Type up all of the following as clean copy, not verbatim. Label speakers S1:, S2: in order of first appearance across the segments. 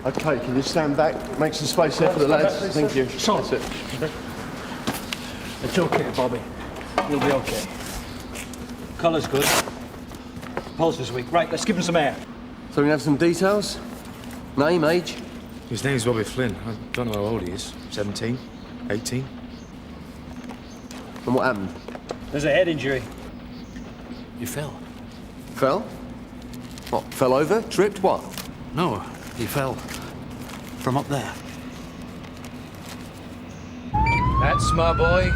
S1: OK, can you stand back? Make some space there for the lads. Thank you.
S2: Son.
S1: That's it.
S2: It's okay, Bobby. You'll be okay. Colour's good. Pulse is weak. Right, let's give him some air.
S1: So we can have some details? Name, age?
S3: His name's Bobby Flynn. I don't know how old he is. 17? 18?
S1: And what happened?
S2: There's a head injury. You fell.
S1: Fell? What, fell over? Tripped? What?
S2: No, he fell. From up there. That's my boy.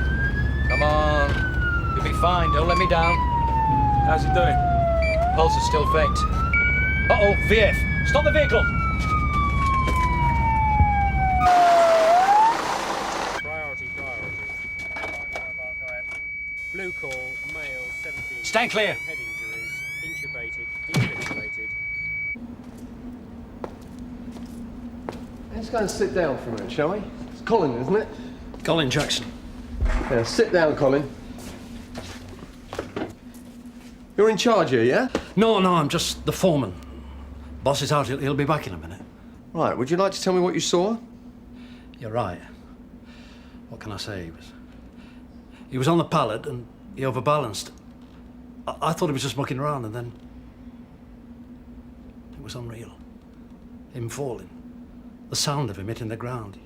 S2: Come on. You'll be fine. Don't let me down. How's he doing? Pulse is still faint. Uh-oh, VF. Stop the vehicle.
S4: Priority. Blue call, male, 17.
S2: Stand clear.
S4: Head injuries, intubated, defibrillated.
S1: Let's go and sit down for a minute, shall we? It's Colin, isn't it?
S2: Colin Jackson.
S1: Yeah, sit down, Colin. You're in charge here, yeah?
S2: No, I'm just the foreman. Boss is out. He'll be back in a minute.
S1: Right, would you like to tell me what you saw?
S2: You're right. What can I say? He was on the pallet and he overbalanced. I thought he was just mucking around, and then it was unreal. Him falling. The sound of him hitting the ground.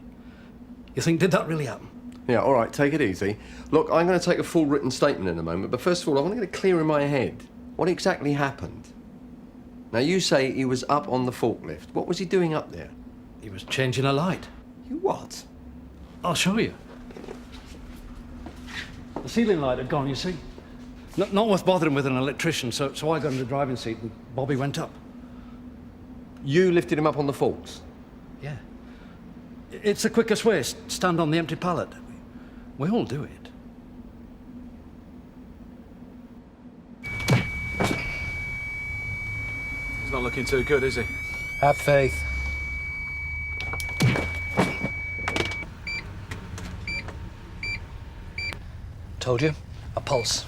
S2: You think, did that really happen?
S1: Yeah, all right, take it easy. Look, I'm going to take a full written statement in a moment, but first of all, I want to get it clear in my head. What exactly happened? Now, you say he was up on the forklift. What was he doing up there?
S2: He was changing a light.
S1: You what?
S2: I'll show you. The ceiling light had gone, you see. Not worth bothering with an electrician, so I got in the driving seat and Bobby went up.
S1: You lifted him up on the forks?
S2: Yeah. It's the quickest way. Stand on the empty pallet. We all do it.
S3: He's not looking too good, is he?
S2: Have faith. Told you. A pulse.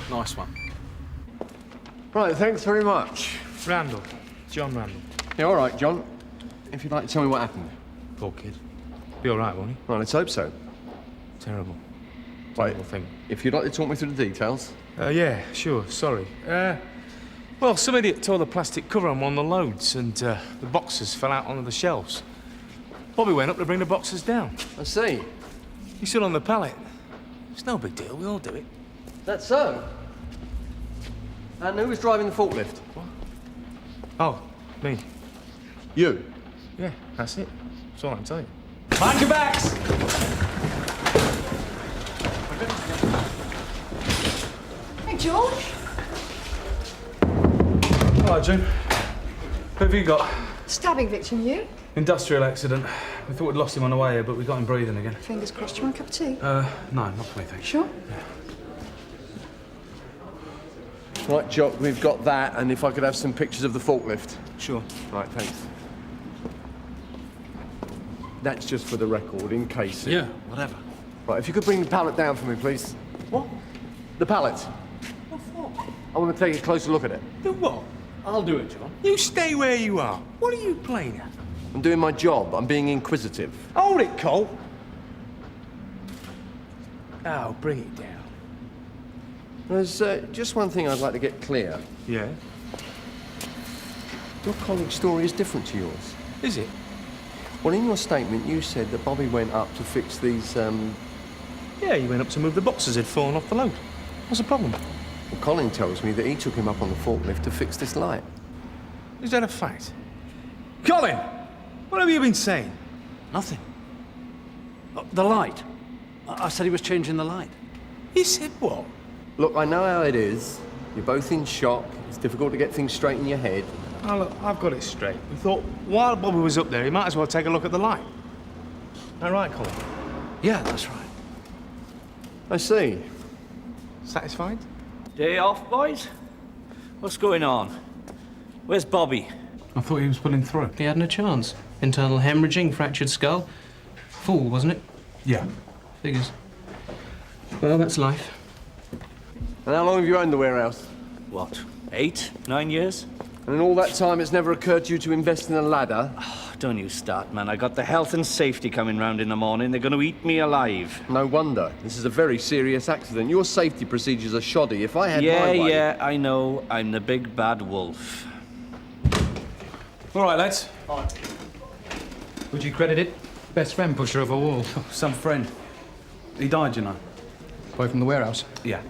S3: Nice one.
S1: Right, thanks very much.
S3: Randall. John Randall.
S1: Yeah, all right, John. If you'd like to tell me what happened.
S3: Poor kid. Be all right, won't he?
S1: Well, let's hope so.
S3: Terrible.
S1: Right,
S3: Terrible thing.
S1: if you'd like to talk me through the details.
S3: Yeah, sure. Sorry. Well, some idiot tore the plastic cover on one of the loads, and the boxes fell out onto the shelves. Bobby went up to bring the boxes down.
S1: I see.
S3: He stood on the pallet. It's no big deal. We all do it.
S1: That's so. And who was driving the forklift?
S3: What? Oh, me.
S1: You.
S3: Yeah, that's it. That's all I can tell you.
S2: Mind your backs!
S5: Hey, George.
S3: Hello, June. Who have you got?
S5: Stabbing victim, you?
S3: Industrial accident. We thought we'd lost him on the way here, but we got him breathing again.
S5: Fingers crossed. You want a cup of tea?
S3: No, not for me, thanks.
S5: Sure.
S1: Right, Jock, we've got that, and if I could have some pictures of the forklift.
S3: Sure.
S1: Right, thanks. That's just for the record, in case.
S2: Yeah, whatever.
S1: Right, if you could bring the pallet down for me, please.
S3: What?
S1: The pallet.
S3: What for?
S1: I want to take a closer look at it.
S3: The what?
S2: I'll do it, John.
S3: You stay where you are. What are you playing at?
S1: I'm doing my job. I'm being inquisitive.
S3: Hold it, Cole. Now, bring it down.
S1: There's just one thing I'd like to get clear.
S3: Yeah?
S1: Your colleague's story is different to yours.
S3: Is it?
S1: Well, in your statement, you said that Bobby went up to fix these,
S3: Yeah, he went up to move the boxes had fallen off the load. What's the problem?
S1: Well, Colin tells me that he took him up on the forklift to fix this light.
S3: Is that a fact? Colin! What have you been saying?
S2: Nothing. The light. I said he was changing the light.
S3: You said what?
S1: Look, I know how it is. You're both in shock. It's difficult to get things straight in your head.
S3: Oh, look, I've got it straight. We thought, while Bobby was up there, he might as well take a look at the light. All right, Colin?
S2: Yeah, that's right.
S1: I see.
S3: Satisfied?
S6: Day off, boys? What's going on? Where's Bobby?
S3: I thought he was pulling through.
S4: He hadn't a chance. Internal hemorrhaging, fractured skull. Fool, wasn't it?
S3: Yeah.
S4: Figures. Well, that's life.
S1: And how long have you owned the warehouse?
S6: What, 8, 9 years?
S1: And in all that time, it's never occurred to you to invest in a ladder?
S6: don't you start, man. I got the health and safety coming round in the morning. They're going to eat me alive.
S1: No wonder. This is a very serious accident. Your safety procedures are shoddy. If I had my way...
S6: Yeah, I know. I'm the big bad wolf.
S2: All right, lads.
S7: Would you credit it? Best friend pusher of a wall.
S2: Some friend. He died, you know.
S7: Boy from the warehouse.
S2: Yeah.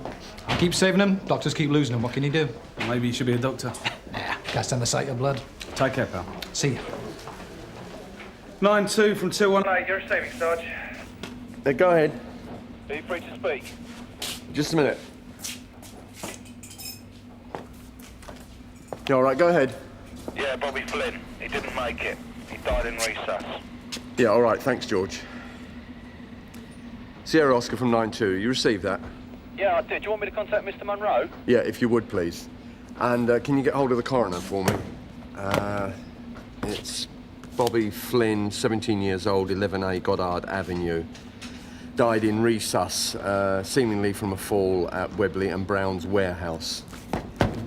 S7: I keep saving them, doctors keep losing them. What can you do?
S2: Maybe you should be a doctor.
S7: Nah, cast down the sight of blood.
S2: Take care, pal.
S7: See ya.
S2: 9-2 from 2-1.
S8: You're saving, Sarge.
S1: Go ahead.
S8: Are you free to speak?
S1: Just a minute. You all right? Go ahead.
S8: Yeah, Bobby Flynn. He didn't make it. He died in recess.
S1: Yeah, all right. Thanks, George. Sierra Oscar from 9-2. You received that?
S8: Yeah, I did. Do you want me to contact Mr. Monroe?
S1: Yeah, if you would, please. And can you get hold of the coroner for me? It's Bobby Flynn, 17 years old, 11A Goddard Avenue. Died in resus, seemingly from a fall at Webley and Brown's warehouse.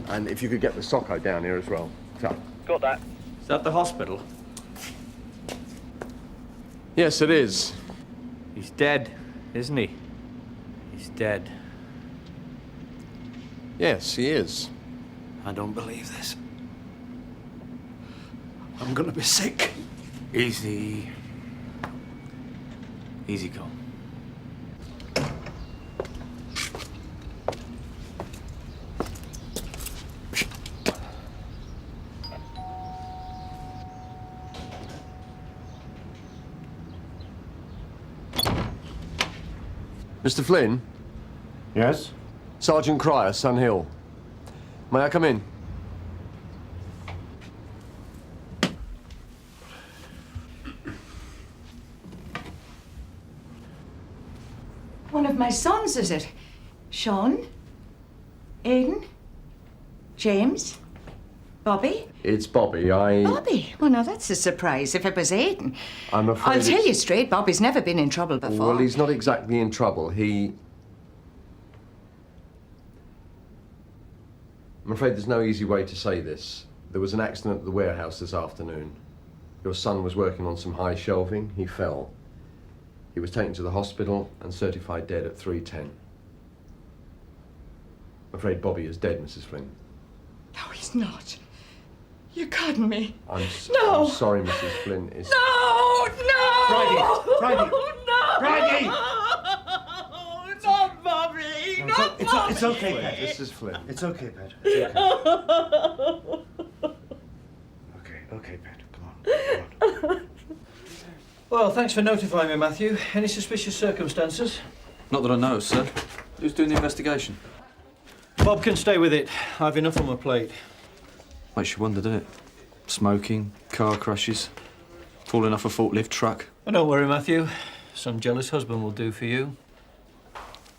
S1: And if you could get the Socko down here as well. So.
S8: Got that.
S6: Is that the hospital?
S1: Yes, it is.
S6: He's dead, isn't he? He's dead.
S1: Yes, he is.
S2: I don't believe this. I'm gonna be sick. Easy. Easy go.
S1: Mr. Flynn?
S9: Yes?
S1: Sergeant Cryer, Sun Hill. May I come in?
S10: One of my sons, is it? Sean? Aidan? James? Bobby?
S1: It's Bobby.
S10: Bobby? Well, now that's a surprise if it was Aidan.
S1: I'm afraid
S10: I'll tell
S1: it's-
S10: you straight, Bobby's never been in trouble before.
S1: Well, he's not exactly in trouble. I'm afraid there's no easy way to say this. There was an accident at the warehouse this afternoon. Your son was working on some high shelving. He fell. He was taken to the hospital and certified dead at 3:10. I'm afraid Bobby is dead, Mrs. Flynn.
S10: No, he's not. You're kidding me.
S1: I'm
S10: No.
S1: sorry, Mrs. Flynn. It's...
S10: No!
S9: Friday!
S10: No!
S9: Friday!
S10: Not Bobby! Not Bobby!
S9: It's okay, Pat.
S1: Mrs. Flynn.
S9: It's okay, Pat. It's okay. Okay, Pat. Come on.
S6: Well, thanks for notifying me, Matthew. Any suspicious circumstances?
S2: Not that I know, sir. Who's doing the investigation?
S6: Bob can stay with it. I've enough on my plate.
S2: Makes you wonder, doesn't it? Smoking, car crashes, falling off a forklift truck.
S6: Oh, don't worry, Matthew. Some jealous husband will do for you.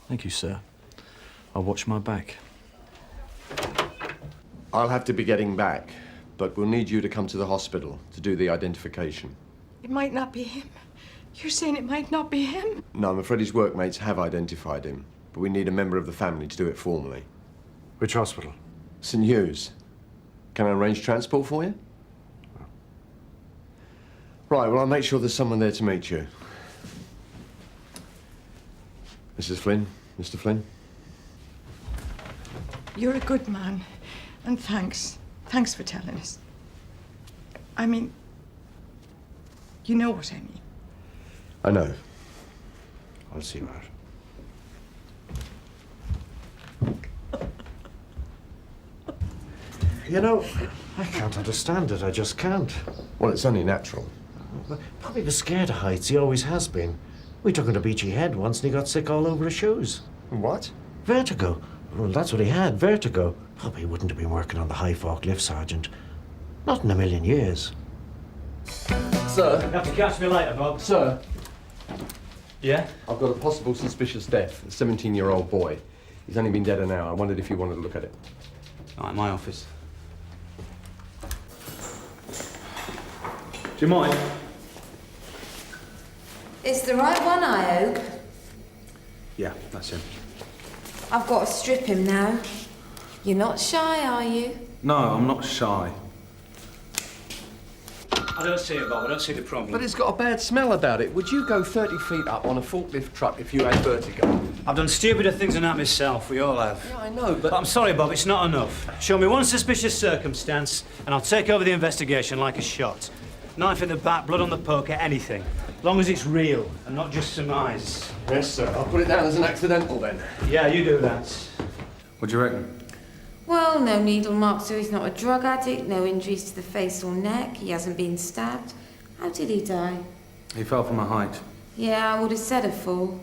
S2: Thank you, sir. I'll watch my back.
S1: I'll have to be getting back, but we'll need you to come to the hospital to do the identification.
S10: It might not be him. You're saying it might not be him?
S1: No, I'm afraid his workmates have identified him, but we need a member of the family to do it formally.
S9: Which hospital?
S1: St. Hugh's. Can I arrange transport for you? Right, well, I'll make sure there's someone there to meet you. Mrs. Flynn, Mr. Flynn.
S10: You're a good man. And thanks. Thanks for telling us. I mean, you know what I mean.
S1: I know.
S9: I'll see about it. You know, I can't understand it. I just can't.
S1: Well, it's only natural.
S9: Bobby was scared of heights. He always has been. We took him to Beachy Head once and he got sick all over his shoes.
S1: What?
S9: Vertigo. Well, that's what he had, vertigo. Bobby wouldn't have been working on the high forklift, Sergeant. Not in a million years.
S1: Sir?
S6: You have to catch me later, Bob.
S1: Sir?
S6: Yeah?
S1: I've got a possible suspicious death. A 17-year-old boy. He's only been dead an hour. I wondered if you wanted to look at it.
S2: All right, my office. Do you mind?
S11: It's the right one, I hope.
S2: Yeah, that's him.
S11: I've got to strip him now. You're not shy, are you?
S2: No, I'm not shy.
S6: I don't see it, Bob. I don't see the problem.
S1: But it's got a bad smell about it. Would you go 30 feet up on a forklift truck if you had vertigo?
S6: I've done stupider things than that myself. We all have.
S1: Yeah, I know,
S6: But I'm sorry, Bob. It's not enough. Show me one suspicious circumstance, and I'll take over the investigation like a shot. Knife in the back, blood on the poker, anything. As long as it's real and not just surmise.
S1: Yes, sir. I'll put it down as an accidental then.
S6: Yeah, you do that.
S2: What do you reckon?
S11: Well, no needle marks, so he's not a drug addict, no injuries to the face or neck, he hasn't been stabbed. How did he die?
S2: He fell from a height.
S11: Yeah, I would have said a fall.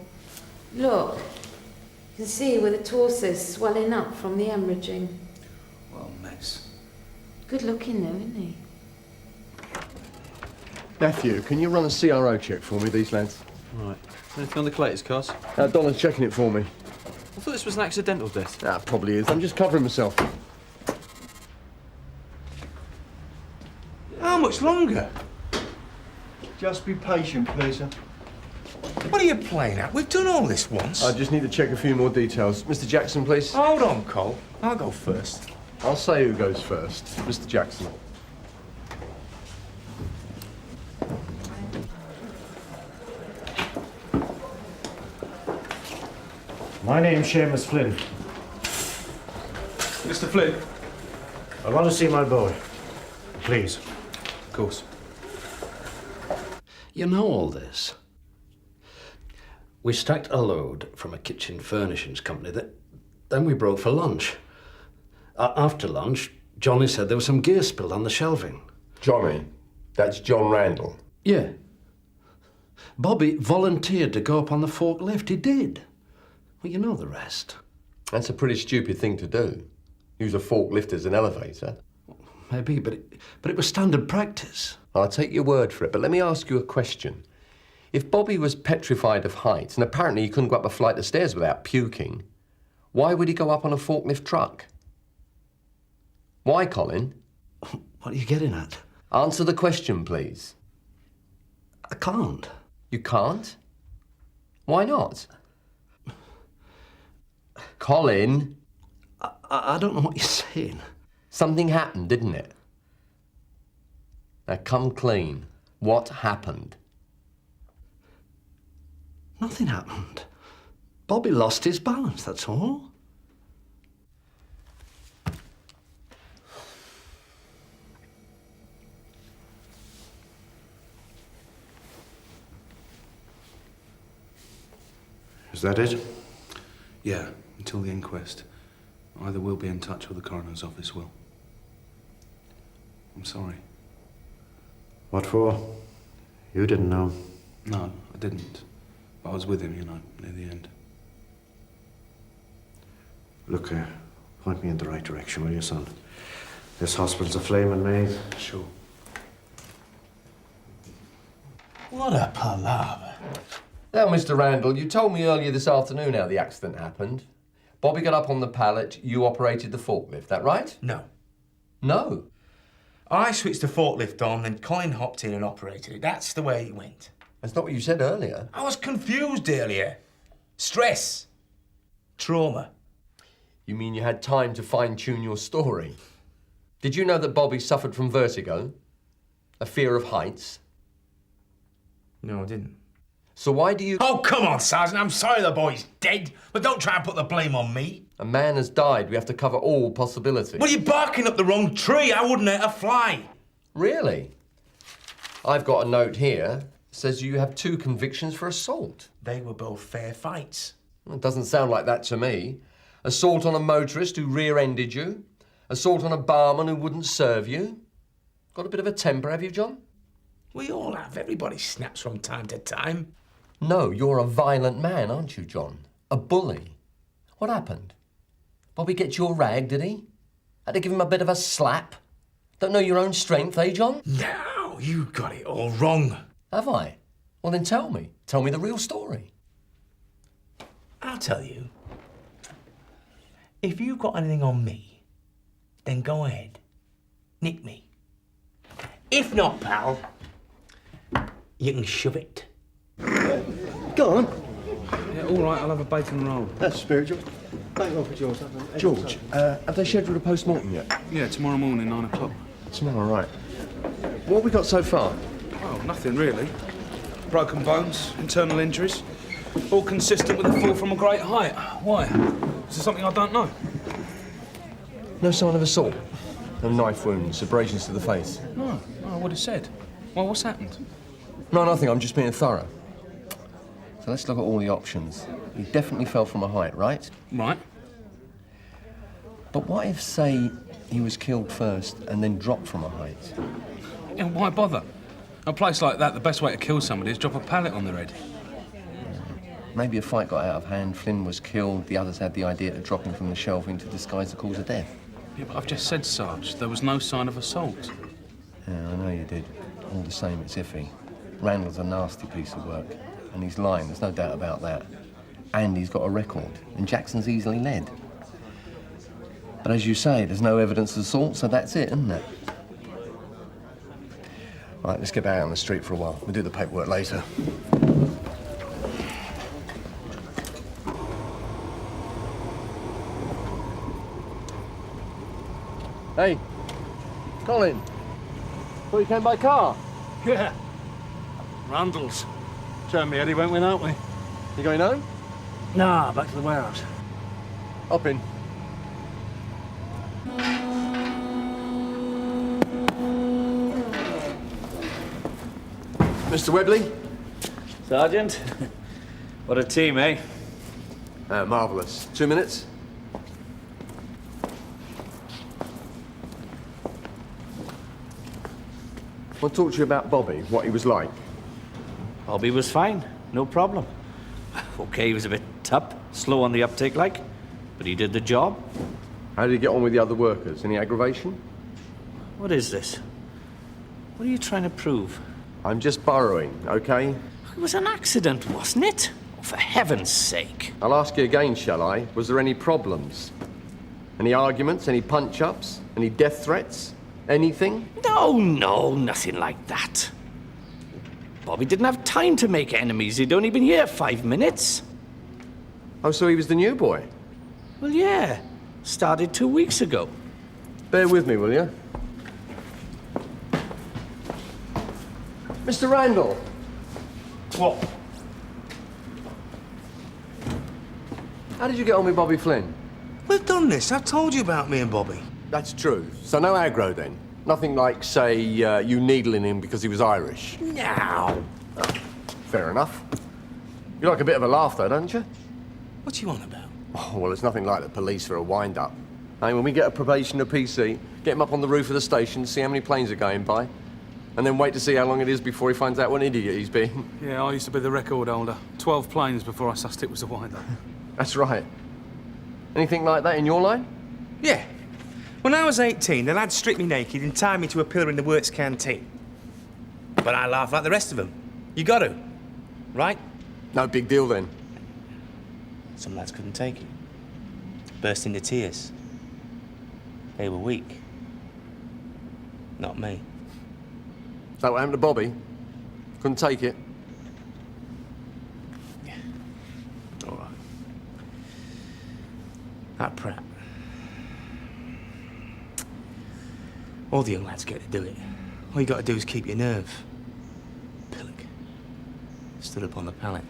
S11: Look, you can see where the torso's swelling up from the hemorrhaging.
S2: Well, mess.
S11: Good looking though, isn't he?
S1: Matthew, can you run a CRO check for me, these lads?
S12: Right. Anything on the Claytors, cars?
S1: Donna's checking it for me.
S12: I thought this was an accidental death.
S1: Probably is. I'm just covering myself.
S3: How much longer?
S1: Just be patient, please, sir.
S3: What are you playing at? We've done all this once.
S1: I just need to check a few more details. Mr. Jackson, please.
S3: Hold on, Cole. I'll go first.
S1: I'll say who goes first. Mr. Jackson.
S9: My name's Seamus Flynn.
S3: Mr. Flynn?
S9: I want to see my boy. Please.
S3: Of course.
S13: You know all this. We stacked a load from a kitchen furnishings company. Then we broke for lunch. After lunch, Johnny said there was some gear spilled on the shelving.
S1: Johnny? That's John Randall?
S13: Yeah. Bobby volunteered to go up on the forklift. He did. Well, you know the rest.
S1: That's a pretty stupid thing to do. Use a forklift as an elevator.
S13: Maybe, but it was standard practice.
S1: I'll take your word for it, but let me ask you a question. If Bobby was petrified of heights, and apparently he couldn't go up a flight of stairs without puking, why would he go up on a forklift truck? Why, Colin?
S13: What are you getting at?
S1: Answer the question, please.
S13: I can't.
S1: You can't? Why not? Colin?
S13: I don't know what you're saying.
S1: Something happened, didn't it? Now come clean. What happened?
S13: Nothing happened. Bobby lost his balance, that's all.
S9: Is that it?
S3: Yeah, until the inquest. Either we'll be in touch or the coroner's office will. I'm sorry.
S9: What for? You didn't know.
S3: No, I didn't. But I was with him, you know, near the end.
S9: Look, point me in the right direction, will you, son? This hospital's a flaming maze.
S3: Sure.
S2: What a palaver.
S1: Now, Mr. Randall, you told me earlier this afternoon how the accident happened. Bobby got up on the pallet, you operated the forklift, that right?
S3: No.
S1: No?
S3: I switched the forklift on, then Colin hopped in and operated it. That's the way it went.
S1: That's not what you said earlier.
S3: I was confused earlier. Stress. Trauma.
S1: You mean you had time to fine-tune your story? Did you know that Bobby suffered from vertigo? A fear of heights?
S3: No, I didn't.
S1: So why do you...
S3: Oh, come on, Sergeant. I'm sorry the boy's dead, but don't try and put the blame on me.
S1: A man has died. We have to cover all possibilities.
S3: Well, you're barking up the wrong tree. I wouldn't hurt a fly.
S1: Really? I've got a note here. It says you have 2 convictions for assault.
S3: They were both fair fights.
S1: Well, it doesn't sound like that to me. Assault on a motorist who rear-ended you. Assault on a barman who wouldn't serve you. Got a bit of a temper, have you, John?
S3: We all have. Everybody snaps from time to time.
S1: No, you're a violent man, aren't you, John? A bully. What happened? Bobby get your rag, did he? Had to give him a bit of a slap? Don't know your own strength, eh, John?
S3: No, you got it all wrong.
S1: Have I? Well, then tell me. Tell me the real story.
S3: I'll tell you. If you've got anything on me, then go ahead. Nick me. If not, pal, you can shove it.
S1: Go on.
S7: Yeah, all right, I'll have a bacon roll.
S1: That's spiritual. Thank God for George. George, have they scheduled a post-mortem yet?
S7: Yeah, tomorrow morning, 9 o'clock.
S1: Tomorrow, right. What have we got so far?
S3: Oh, nothing really. Broken bones, internal injuries. All consistent with a fall from a great height. Why? Is there something I don't know?
S1: No sign of assault. No knife wounds, abrasions to the face.
S3: No, I would have said. Well, what's happened?
S1: No, nothing. I'm just being thorough. So let's look at all the options. He definitely fell from a height, right?
S3: Right.
S1: But what if, say, he was killed first and then dropped from a height?
S3: Yeah, why bother? A place like that, the best way to kill somebody is drop a pallet on their head.
S1: Maybe a fight got out of hand, Flynn was killed, the others had the idea to drop him from the shelving to disguise the cause of death.
S3: Yeah, but I've just said, Sarge, there was no sign of assault.
S1: Yeah, I know you did. All the same, it's iffy. Randall's a nasty piece of work. And he's lying, there's no doubt about that. And he's got a record. And Jackson's easily led. But as you say, there's no evidence of assault, so that's it, isn't it? Right, let's get back out on the street for a while. We'll do the paperwork later. Hey, Colin. Thought you came by car.
S6: Yeah. Randall's. Turned me head, he went without me.
S1: You going home?
S6: Nah, back to the warehouse.
S1: Hop in. Mr. Webley?
S6: Sergeant. What a team, eh?
S1: Marvellous. 2 minutes? I want to talk to you about Bobby, what he was like.
S14: Bobby was fine, no problem. Okay, he was a bit tough, slow on the uptake like, but he did the job.
S1: How did he get on with the other workers? Any aggravation?
S14: What is this? What are you trying to prove?
S1: I'm just borrowing, okay?
S14: It was an accident, wasn't it? Oh, for heaven's sake.
S1: I'll ask you again, shall I? Was there any problems? Any arguments? Any punch-ups? Any death threats? Anything?
S14: No, nothing like that. Bobby didn't have time to make enemies. He'd only been here 5 minutes.
S1: Oh, so he was the new boy?
S14: Well, yeah. Started 2 weeks ago.
S1: Bear with me, will you? Mr. Randall.
S6: What?
S1: How did you get on with Bobby Flynn?
S3: We've done this. I've told you about me and Bobby.
S1: That's true. So no aggro, then? Nothing like, say, you needling him because he was Irish?
S14: No.
S1: Oh, fair enough. You like a bit of a laugh, though, don't you?
S3: What you on about?
S1: Oh, well, it's nothing like the police for a wind-up. I mean, when we get a probation or PC, get him up on the roof of the station, see how many planes are going by, and then wait to see how long it is before he finds out what an idiot he's been.
S3: Yeah, I used to be the record holder. 12 planes before I sussed it was a wind-up.
S1: That's right. Anything like that in your line?
S3: Yeah. When I was 18, the lad stripped me naked and tied me to a pillar in the works canteen. But I laughed like the rest of them. You got to, right?
S1: No big deal, then.
S3: Some lads couldn't take it. Burst into tears. They were weak. Not me.
S1: Is that what happened to Bobby? Couldn't take it?
S3: Yeah. All right. That Pratt. All the young lads get to do it. All you got to do is keep your nerve. Pillock. Stood up on the pallet.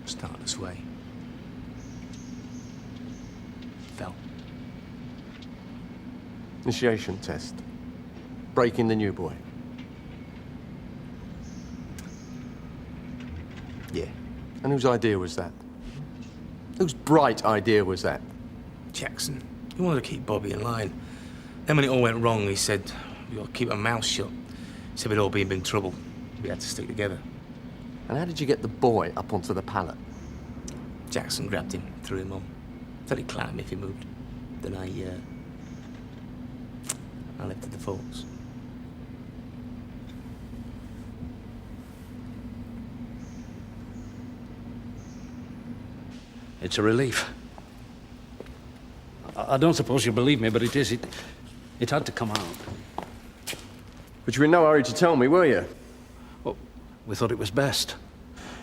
S3: Started to sway. Fell.
S1: Initiation test. Breaking the new boy.
S3: Yeah.
S1: And whose idea was that? Whose bright idea was that?
S3: Jackson. He wanted to keep Bobby in line. Then when it all went wrong, he said, we got to keep our mouths shut. He said we'd all be in big trouble. We had to stick together.
S1: And how did you get the boy up onto the pallet?
S3: Jackson grabbed him, threw him on. Said he'd climb if he moved. Then I lifted the force.
S13: It's a relief. I don't suppose you believe me, but it is. It had to come out.
S1: But you were in no hurry to tell me, were you?
S13: Well, we thought it was best.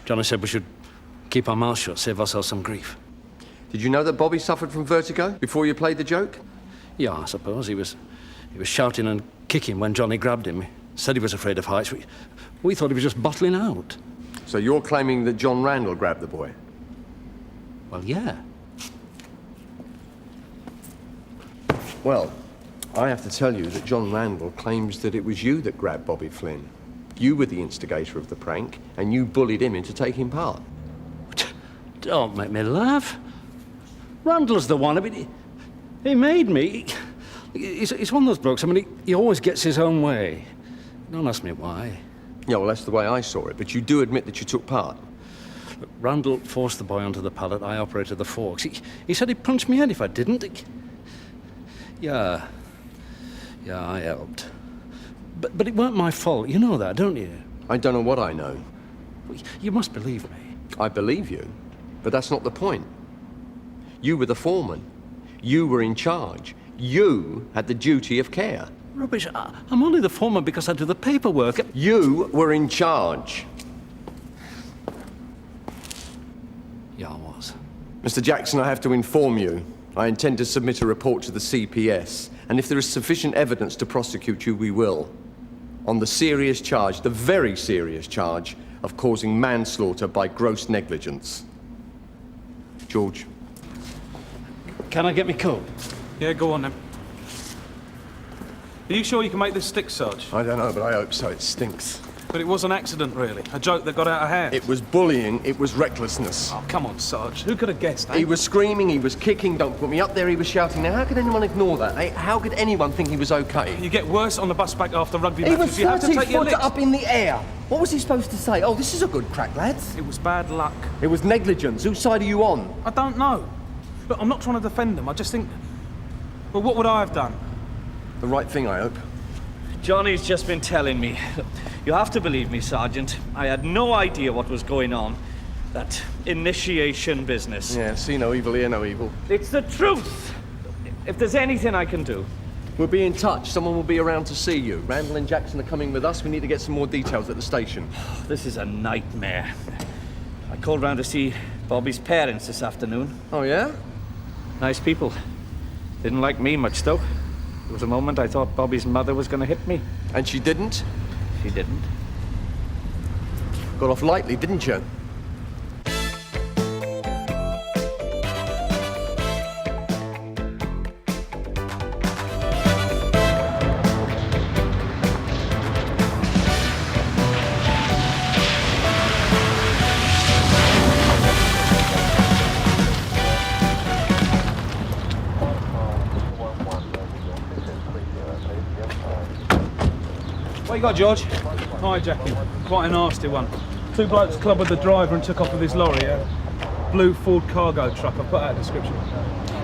S13: Johnny said we should keep our mouths shut, save ourselves some grief.
S1: Did you know that Bobby suffered from vertigo before you played the joke?
S13: Yeah, I suppose. He was He was shouting and kicking when Johnny grabbed him. He said he was afraid of heights. We thought he was just bottling out.
S1: So you're claiming that John Randall grabbed the boy?
S13: Well, yeah.
S1: Well, I have to tell you that John Randall claims that it was you that grabbed Bobby Flynn. You were the instigator of the prank, and you bullied him into taking part.
S13: Don't make me laugh. Randall's the one. I mean, he made me. He's one of those blokes. I mean, he always gets his own way. Don't ask me why.
S1: Yeah, well, that's the way I saw it, but you do admit that you took part.
S13: Look, Randall forced the boy onto the pallet. I operated the forks. He said he'd punch me head if I didn't. Yeah, I helped. But it weren't my fault. You know that, don't you?
S1: I don't know what I know.
S13: You must believe me.
S1: I believe you, but that's not the point. You were the foreman. You were in charge. You had the duty of care.
S13: Rubbish. I'm only the foreman because I do the paperwork.
S1: You were in charge.
S13: Yeah, I was.
S1: Mr. Jackson, I have to inform you. I intend to submit a report to the CPS, and if there is sufficient evidence to prosecute you, we will. On the serious charge, the very serious charge, of causing manslaughter by gross negligence. George.
S6: Can I get me coat?
S7: Yeah, go on then. Are you sure you can make this stick, Sarge?
S1: I don't know, but I hope so. It stinks.
S7: But it was an accident, really. A joke that got out of hand.
S1: It was bullying. It was recklessness.
S7: Oh, come on, Sarge. Who could have guessed, eh?
S1: He was screaming, he was kicking, don't put me up there, he was shouting. Now, how could anyone ignore that, eh? How could anyone think he was okay?
S7: You get worse on the bus back after rugby
S1: He
S7: matches.
S1: was
S7: You have to
S1: 30
S7: take your
S1: foot
S7: licks.
S1: up in the air. What was he supposed to say? Oh, this is a good crack, lads.
S7: It was bad luck.
S1: It was negligence. Whose side are you on?
S7: I don't know. Look, I'm not trying to defend them. I just think... Well, what would I have done?
S1: The right thing, I hope.
S14: Johnny's just been telling me. You have to believe me, Sergeant. I had no idea what was going on. That initiation business.
S1: Yeah, see no evil, hear no evil.
S14: It's the truth. If there's anything I can do.
S1: We'll be in touch. Someone will be around to see you. Randall and Jackson are coming with us. We need to get some more details at the station.
S14: This is a nightmare. I called round to see Bobby's parents this afternoon.
S1: Oh, yeah?
S14: Nice people. Didn't like me much, though. There was a moment I thought Bobby's mother was going to hit me.
S1: And she didn't?
S14: She didn't.
S1: Got off lightly, didn't you?
S7: What you got, George? Hijacking. Quite a nasty one. Two blokes clobbered the driver and took off with his lorry, yeah? Blue Ford cargo truck. I'll put out a description.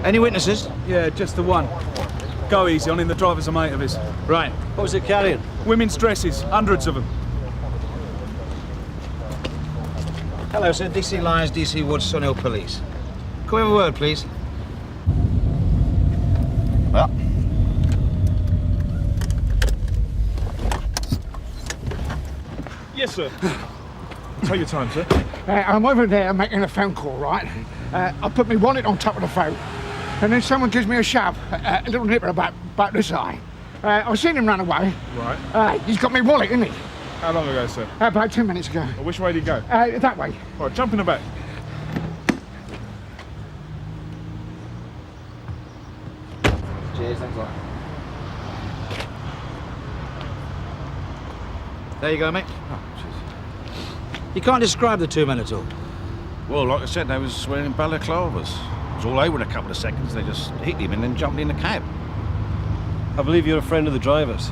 S6: Any witnesses?
S7: Yeah, just the one. Go easy on him, the driver's a mate of his.
S6: Right. What was it carrying?
S7: Women's dresses, hundreds of them.
S15: Hello, sir. DC Lyons, DC Woods, Sunhill Police. Can we have a word, please? Well.
S16: Yes, sir. Take your time, sir.
S17: I'm over there making a phone call, right? I put my wallet on top of the phone, and then someone gives me a shove, a little nipper about this high. I've seen him run away.
S16: Right.
S17: He's got my wallet, isn't he?
S16: How long ago, sir?
S17: About 2 minutes ago.
S16: Well, which way did he go?
S17: That way.
S16: All right, jump in the back.
S15: Cheers, thanks a lot. There you go, mate.
S16: Oh, jeez.
S15: You can't describe the two men at all.
S18: Well, like I said, they was wearing balaclavas. It was all over in a couple of seconds. They just hit him and then jumped in the cab.
S19: I believe you're a friend of the driver's.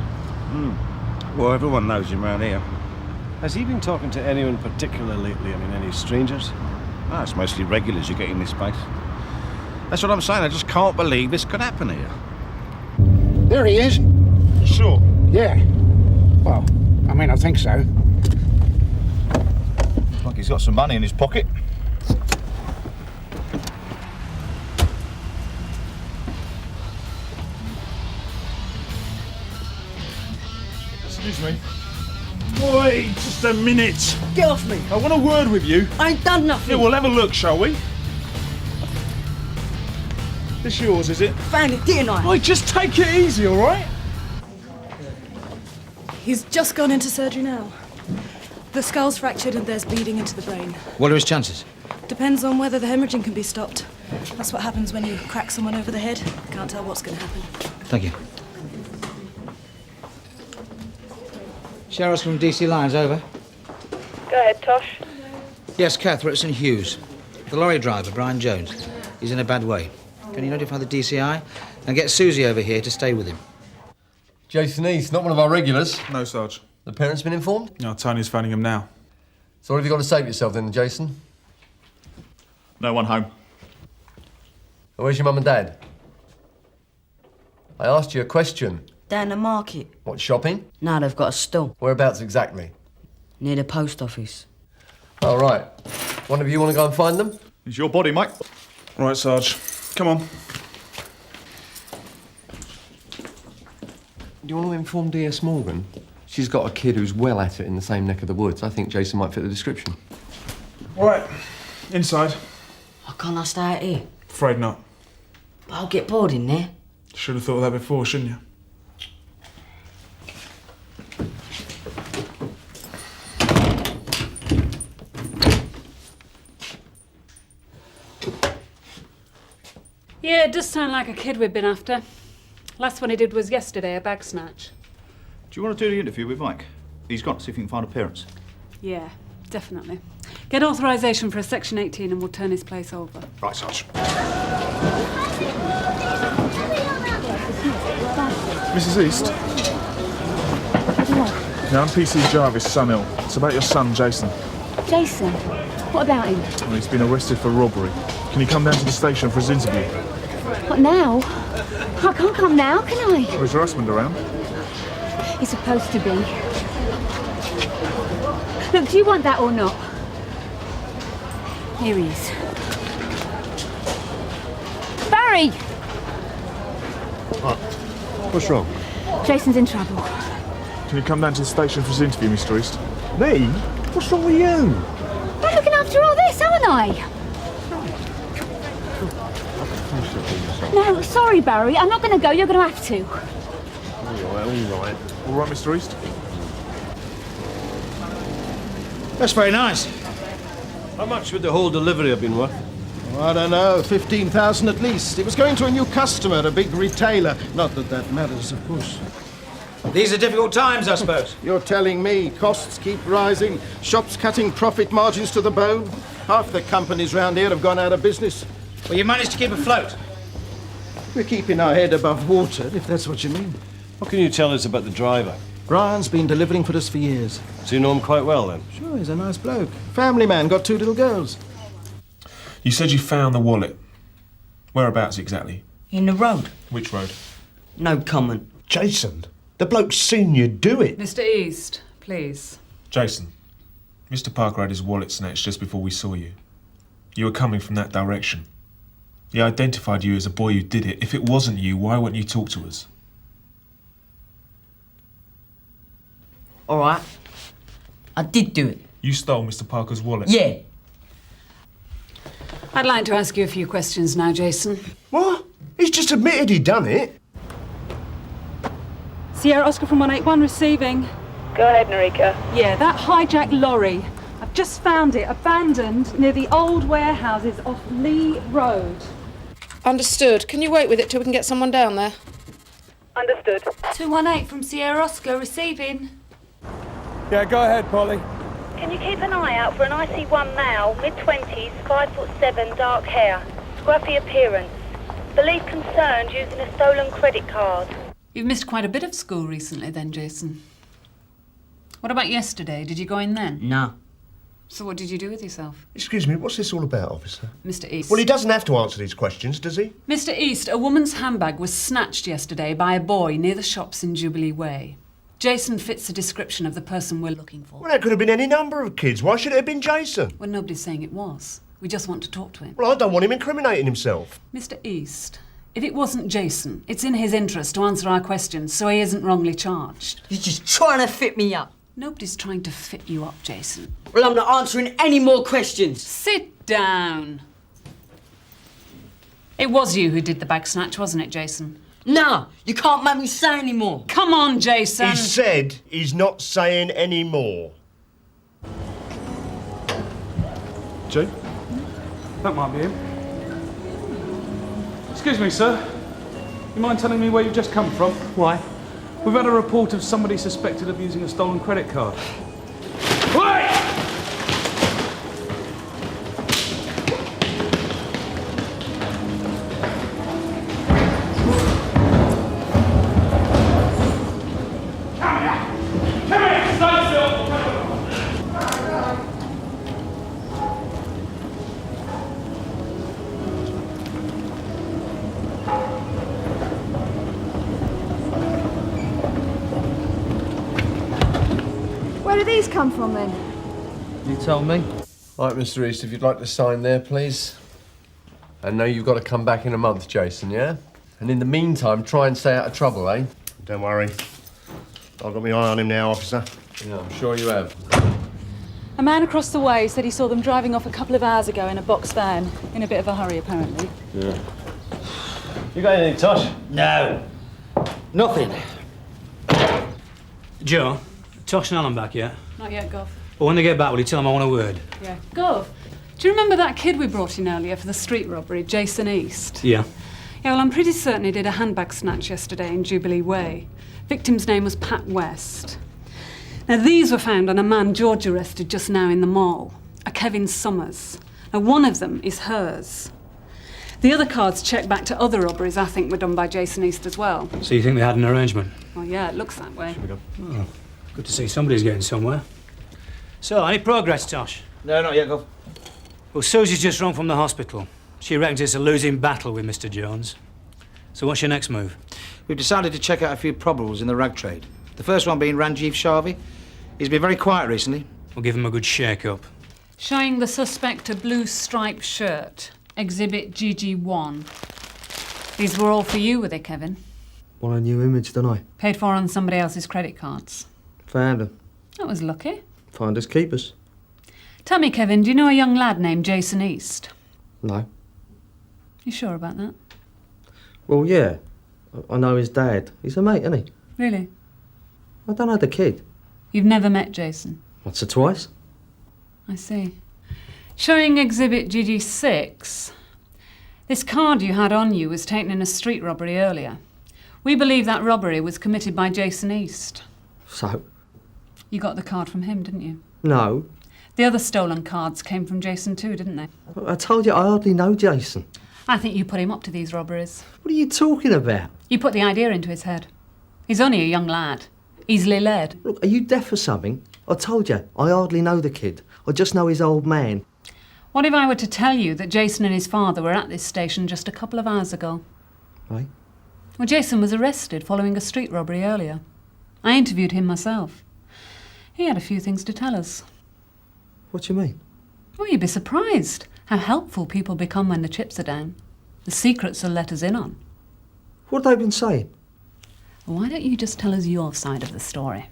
S18: Well, everyone knows him around here.
S19: Has he been talking to anyone particular lately? I mean, any strangers?
S18: Ah, it's mostly regulars you get in this place. That's what I'm saying. I just can't believe this could happen here.
S17: There he is.
S16: Sure.
S17: Yeah. Well, I mean, I think so.
S18: Looks like he's got some money in his pocket.
S16: Excuse me. Wait, just a minute.
S20: Get off me.
S16: I want a word with you.
S20: I ain't done nothing.
S16: Yeah, we'll have a look, shall we? This yours, is it?
S20: Found it, didn't I?
S16: Wait, just take it easy, all right?
S20: He's just gone into surgery now. The skull's fractured and there's bleeding into the brain.
S15: What are his chances?
S20: Depends on whether the hemorrhaging can be stopped. That's what happens when you crack someone over the head. Can't tell what's going to happen.
S15: Thank you. Sheriff's from DC Lines, over.
S21: Go ahead, Tosh.
S15: Yes, Kath, Ellison Hughes. The lorry driver, Brian Jones. He's in a bad way. Can you notify the DCI? And get Suzi over here to stay with him.
S1: Jason East, not one of our regulars.
S16: No, Sarge.
S1: The parents been informed?
S16: No, Tony's phoning him now.
S1: So what have you got to say for yourself then, Jason?
S22: No one home.
S1: Where's your mum and dad? I asked you a question.
S23: Down the market.
S1: What, shopping?
S23: No, they've got a store.
S1: Whereabouts exactly?
S23: Near the post office.
S1: All right. One of you want to go and find them?
S22: It's your body, mate.
S16: Right, Sarge. Come on.
S1: Do you want to inform DS Morgan? She's got a kid who's well at it in the same neck of the woods. I think Jason might fit the description.
S16: Right. Inside.
S23: Oh, can't I stay out here?
S16: Afraid not.
S23: But I'll get bored in there.
S16: Should have thought of that before, shouldn't you?
S24: Yeah, it does sound like a kid we've been after. Last one he did was yesterday, a bag snatch.
S22: Do you want to do the interview with Mike? He's gone to see if he can find a parents.
S24: Yeah, definitely. Get authorisation for a Section 18 and we'll turn his place over.
S16: Right, Sarge. Mrs. East? Yeah, I'm PC Jarvis, Scannell. It's about your son, Jason.
S25: Jason? What about him?
S16: Well, he's been arrested for robbery. Can you come down to the station for his interview?
S25: What, now? I can't come now, can I?
S16: Or is your husband around?
S25: He's supposed to be. Look, do you want that or not? Here he is. Barry!
S9: What? What's wrong?
S25: Jason's in trouble.
S16: Can you come down to the station for his interview, Mr. East? Me? What's wrong with you?
S25: I'm looking after all this, haven't I? No, sorry, Barry. I'm not going to go. You're going to have to.
S16: All right. All right, Mr. East?
S15: That's very nice.
S19: How much would the whole delivery have been worth?
S26: Oh, I don't know, 15,000 at least. It was going to a new customer, a big retailer. Not that that matters, of course.
S15: These are difficult times, I suppose.
S26: You're telling me costs keep rising, shops cutting profit margins to the bone. Half the companies round here have gone out of business.
S15: Well, you managed to keep afloat.
S26: We're keeping our head above water, if that's what you mean.
S19: What can you tell us about the driver?
S26: Brian's been delivering for us for years.
S19: So you know him quite well, then?
S26: Sure, he's a nice bloke. Family man, got 2 little girls.
S16: You said you found the wallet. Whereabouts exactly?
S23: In the road.
S16: Which road?
S23: No comment.
S9: Jason, the bloke's seen you do it.
S24: Mr. East, please.
S16: Jason, Mr. Parker had his wallet snatched just before we saw you. You were coming from that direction. He identified you as a boy who did it. If it wasn't you, why wouldn't you talk to us?
S23: All right. I did do it.
S16: You stole Mr. Parker's wallet?
S23: Yeah.
S24: I'd like to ask you a few questions now, Jason.
S9: What? He's just admitted he done it.
S24: Sierra Oscar from 181 receiving.
S21: Go ahead, Narika.
S24: Yeah, that hijacked lorry. I've just found it abandoned near the old warehouses off Lee Road.
S27: Understood. Can you wait with it till we can get someone down there?
S21: Understood.
S25: 218 from Sierra Oscar receiving.
S7: Yeah, go ahead, Polly.
S21: Can you keep an eye out for an IC1 male, mid-20s, 5'7", dark hair, scruffy appearance. Belief concerned using a stolen credit card.
S24: You've missed quite a bit of school recently then, Jason. What about yesterday? Did you go in then?
S23: No.
S24: So what did you do with yourself?
S9: Excuse me, what's this all about, officer?
S24: Mr. East.
S9: Well, he doesn't have to answer these questions, does he?
S24: Mr. East, a woman's handbag was snatched yesterday by a boy near the shops in Jubilee Way. Jason fits the description of the person we're looking for.
S9: Well, that could have been any number of kids. Why should it have been Jason?
S24: Well, nobody's saying it was. We just want to talk to him.
S9: Well, I don't want him incriminating himself.
S24: Mr. East, if it wasn't Jason, it's in his interest to answer our questions so he isn't wrongly charged.
S23: You're just trying to fit me up.
S24: Nobody's trying to fit you up, Jason.
S23: Well, I'm not answering any more questions.
S24: Sit down. It was you who did the bag snatch, wasn't it, Jason?
S23: No, you can't make me say any more.
S24: Come on, Jason.
S2: He said he's not saying any more.
S7: Jay? That might be him. Excuse me, sir. You mind telling me where you've just come from?
S3: Why?
S7: We've had a report of somebody suspected of using a stolen credit card. Wait!
S4: Where do these come from then?
S1: You tell me. Right, Mr. East, if you'd like to sign there, please. And know you've got to come back in a month, Jason, yeah? And in the meantime, try and stay out of trouble, eh?
S2: Don't worry. I've got my eye on him now, officer.
S1: Yeah, I'm sure you have.
S20: A man across the way said he saw them driving off a couple of hours ago in a box van. In a bit of a hurry, apparently.
S2: Yeah. You got anything, Tosh?
S9: No. Nothing.
S6: Joe, Tosh and Helen back yet?
S24: Not yet, Gov.
S6: But when they get back, will you tell them I want a word?
S24: Yeah. Gov, do you remember that kid we brought in earlier for the street robbery, Jason East?
S6: Yeah.
S24: Yeah, well, I'm pretty certain he did a handbag snatch yesterday in Jubilee Way. Victim's name was Pat West. Now, these were found on a man George arrested just now in the mall, a Kevin Summers. Now, one of them is hers. The other cards check back to other robberies I think were done by Jason East as well.
S6: So you think they had an arrangement?
S24: Well, yeah, it looks that way.
S6: Should we go? Oh, good to see somebody's getting somewhere. So, any progress, Tosh?
S15: No, not yet, Gov.
S6: Well, Suzi's just rung from the hospital. She reckons it's a losing battle with Mr. Jones. So what's your next move?
S15: We've decided to check out a few probables in the rag trade. The first one being Ranjiv Sharvi. He's been very quiet recently.
S6: We'll give him a good shake-up.
S24: Showing the suspect a blue striped shirt. Exhibit GG1. These were all for you, were they, Kevin?
S3: Want a new image, don't I?
S24: Paid for on somebody else's credit cards.
S3: Found them.
S24: That was lucky.
S3: Finders keepers.
S24: Tell me, Kevin, do you know a young lad named Jason East?
S3: No.
S24: You sure about that?
S3: Well, yeah. I know his dad. He's a mate, isn't he?
S24: Really?
S3: I don't know the kid.
S24: You've never met Jason?
S3: Once or twice.
S24: I see. Showing exhibit GG6. This card you had on you was taken in a street robbery earlier. We believe that robbery was committed by Jason East.
S3: So?
S24: You got the card from him, didn't you?
S3: No.
S24: The other stolen cards came from Jason too, didn't they?
S3: I told you I hardly know Jason.
S24: I think you put him up to these robberies.
S3: What are you talking about?
S24: You put the idea into his head. He's only a young lad. Easily led.
S3: Look, are you deaf or something? I told you, I hardly know the kid. I just know his old man.
S24: What if I were to tell you that Jason and his father were at this station just a couple of hours ago?
S3: Right.
S24: Well, Jason was arrested following a street robbery earlier. I interviewed him myself. He had a few things to tell us.
S3: What do you mean?
S24: Well, you'd be surprised how helpful people become when the chips are down. The secrets they'll let us in on.
S3: What have they been saying?
S24: Why don't you just tell us your side of the story?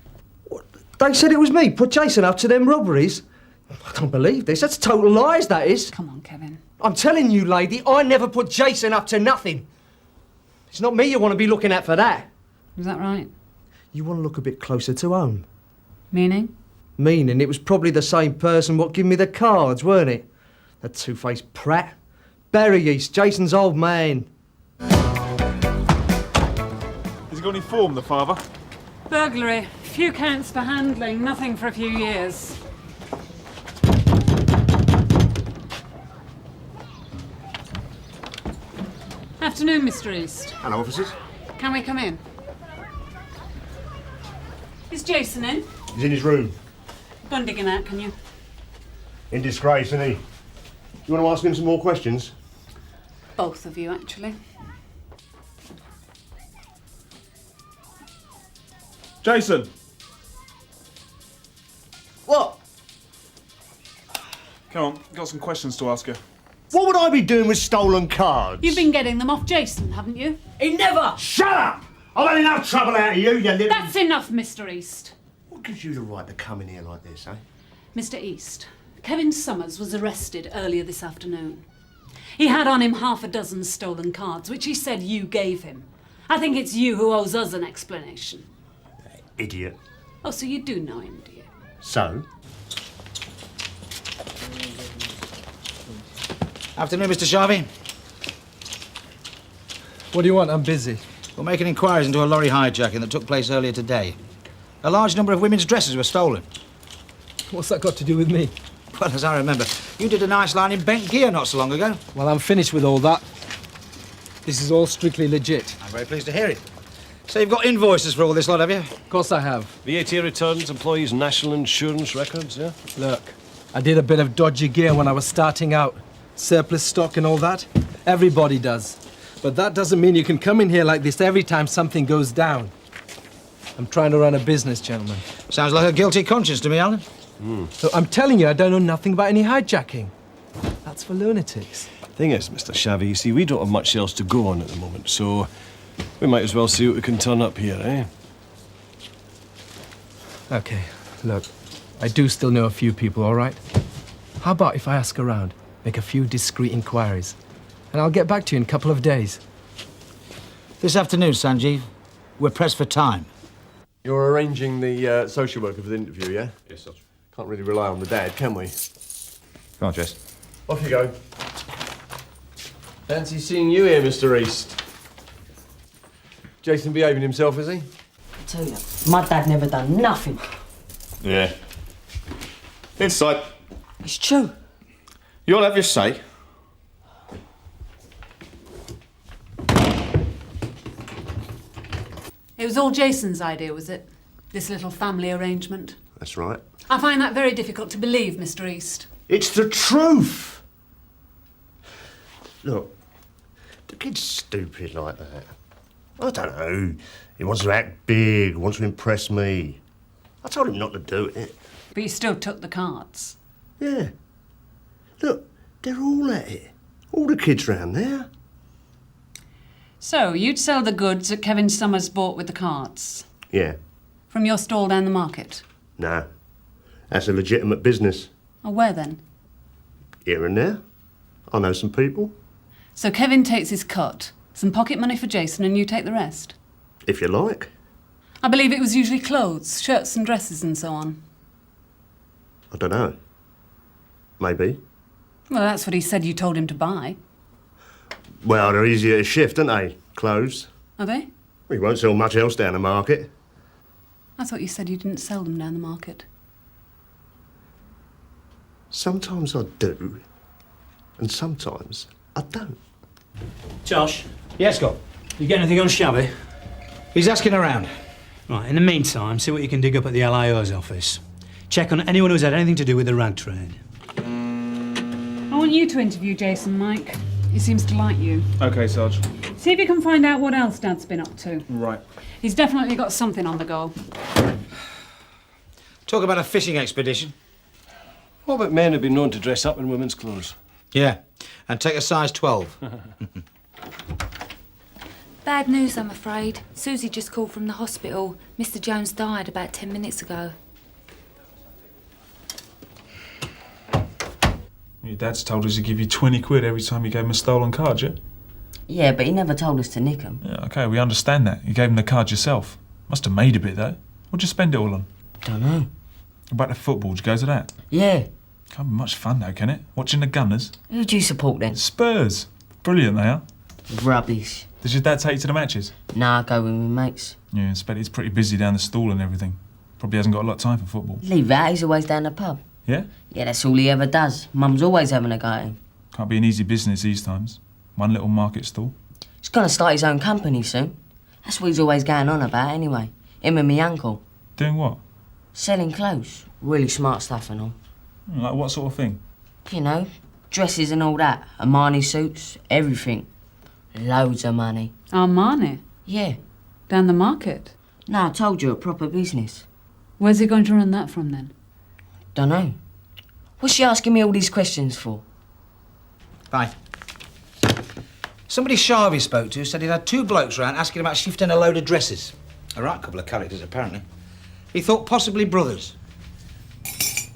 S3: They said it was me, put Jason up to them robberies. I don't believe this. That's total lies, that is.
S24: Come on, Kevin.
S3: I'm telling you, lady, I never put Jason up to nothing. It's not me you want to be looking at for that.
S24: Is that right?
S3: You want to look a bit closer to home.
S24: Meaning?
S3: Meaning it was probably the same person what gave me the cards, weren't it? That two-faced prat. Barry East, Jason's old man.
S16: Has he got any form, the father?
S24: Burglary. Few counts for handling, nothing for a few years. Afternoon, Mr. East.
S2: Hello, officers.
S24: Can we come in? Is Jason in?
S2: He's in his room.
S24: Go and dig him out, can you?
S2: In disgrace, isn't he? You want to ask him some more questions?
S24: Both of you, actually.
S16: Jason!
S2: What?
S16: Come on, got some questions to ask you.
S2: What would I be doing with stolen cards?
S24: You've been getting them off Jason, haven't you?
S2: He never! Shut up! I've had enough trouble out of you, you little...
S24: That's enough, Mr. East.
S2: What gives you the right to come in here like this, eh?
S24: Mr. East, Kevin Summers was arrested earlier this afternoon. He had on him half a dozen stolen cards, which he said you gave him. I think it's you who owes us an explanation.
S2: Idiot.
S24: Oh, so you do know him, do you?
S2: So?
S15: Afternoon, Mr. Sharvey.
S5: What do you want? I'm busy.
S15: We're making inquiries into a lorry hijacking that took place earlier today. A large number of women's dresses were stolen.
S5: What's that got to do with me?
S15: Well, as I remember, you did a nice line in bent gear not so long ago.
S5: Well, I'm finished with all that. This is all strictly legit.
S15: I'm very pleased to hear it. So you've got invoices for all this lot, have you?
S5: Of course I have.
S19: VAT returns, employees' national insurance records, yeah?
S5: Look, I did a bit of dodgy gear when I was starting out. Surplus stock and all that. Everybody does. But that doesn't mean you can come in here like this every time something goes down. I'm trying to run a business, gentlemen.
S15: Sounds like a guilty conscience to me, Alan.
S5: So I'm telling you, I don't know nothing about any hijacking. That's for lunatics.
S19: Thing is, Mr. Shavy, you see, we don't have much else to go on at the moment, so we might as well see what we can turn up here, eh?
S5: Okay, look, I do still know a few people, all right? How about if I ask around, make a few discreet inquiries, and I'll get back to you in a couple of days.
S15: This afternoon, Sanjeev, we're pressed for time.
S1: You're arranging the social worker for the interview, yeah?
S18: Yes, sir.
S1: Can't really rely on the dad, can we?
S18: Come on, Jess.
S1: Off you go. Fancy seeing you here, Mr. East. Jason behaving himself, is he?
S23: I tell you, my dad never done nothing.
S18: Yeah. Inside.
S23: It's true.
S18: You all have your say.
S24: It was all Jason's idea, was it? This little family arrangement.
S2: That's right.
S24: I find that very difficult to believe, Mr. East.
S2: It's the truth! Look, the kid's stupid like that. I don't know. He wants to act big, wants to impress me. I told him not to do it.
S24: But you still took the cards.
S2: Yeah. Look, they're all at it. All the kids round there.
S24: So, you'd sell the goods that Kevin Summers bought with the cards?
S2: Yeah.
S24: From your stall down the market?
S2: No. That's a legitimate business.
S24: Oh, where then?
S2: Here and there. I know some people.
S24: So Kevin takes his cut, some pocket money for Jason, and you take the rest?
S2: If you like.
S24: I believe it was usually clothes, shirts and dresses and so on.
S2: I don't know. Maybe.
S24: Well, that's what he said you told him to buy.
S2: Well, they're easier to shift, aren't they? Clothes.
S24: Are they?
S2: We won't sell much else down the market.
S24: I thought you said you didn't sell them down the market.
S2: Sometimes I do, and sometimes I don't.
S6: Josh?
S15: Yes, Scott?
S6: You get anything on Shabby?
S15: He's asking around.
S6: Right, in the meantime, see what you can dig up at the LIO's office. Check on anyone who's had anything to do with the rag trade.
S24: I want you to interview Jason, Mike. He seems to like you.
S7: OK, Sarge.
S24: See if you can find out what else Dad's been up to.
S7: Right.
S24: He's definitely got something on the go.
S15: Talk about a fishing expedition.
S19: What about men who've been known to dress up in women's clothes?
S15: Yeah, and take a size 12.
S21: Bad news, I'm afraid. Suzi just called from the hospital. Mr. Jones died about 10 minutes ago.
S16: Your dad's told us he'd give you 20 quid every time you gave him a stolen card, yeah?
S23: Yeah, but he never told us to nick them.
S16: Yeah, OK, we understand that. You gave him the card yourself. Must have made a bit, though. What'd you spend it all on?
S23: Don't know.
S16: About the football, did you go to that?
S23: Yeah.
S16: Can't be much fun, though, can it? Watching the Gunners?
S23: Who do you support then?
S16: Spurs. Brilliant, they are.
S23: Rubbish.
S16: Does your dad take you to the matches?
S23: Nah, I go with my mates.
S16: Yeah, I expect he's pretty busy down the stall and everything. Probably hasn't got a lot of time for football.
S23: Leave that, he's always down the pub.
S16: Yeah?
S23: Yeah, that's all he ever does. Mum's always having a go at him.
S16: Can't be an easy business these times. One little market stall.
S23: He's gonna start his own company soon. That's what he's always going on about anyway. Him and me uncle.
S16: Doing what?
S23: Selling clothes. Really smart stuff and all.
S16: Like what sort of thing?
S23: You know, dresses and all that. Armani suits, everything. Loads of money.
S24: Armani?
S23: Yeah.
S24: Down the market?
S23: No, I told you, a proper business.
S24: Where's he going to run that from then?
S23: Dunno. What's she asking me all these questions for?
S15: Bye. Somebody Sharvey spoke to said he'd had two blokes round asking about shifting a load of dresses. A right couple of characters, apparently. He thought possibly brothers.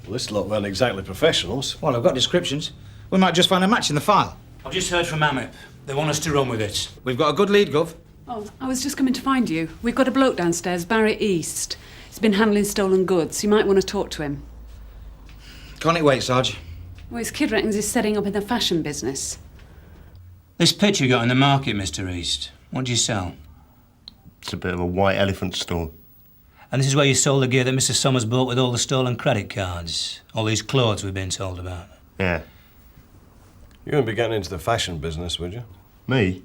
S19: Well, this lot weren't exactly professionals.
S15: Well, I've got descriptions. We might just find a match in the file.
S6: I've just heard from Amip. They want us to run with it.
S15: We've got a good lead, Gov.
S24: Oh, I was just coming to find you. We've got a bloke downstairs, Barry East. He's been handling stolen goods. You might want to talk to him.
S15: Can't it wait, Sarge?
S24: Well, his kid reckons he's setting up in the fashion business.
S6: This pitch you got in the market, Mr. East, what do you sell?
S2: It's a bit of a white elephant store.
S6: And this is where you sold the gear that Mr. Summers bought with all the stolen credit cards? All these clothes we've been told about?
S2: Yeah.
S19: You wouldn't be getting into the fashion business, would you?
S2: Me?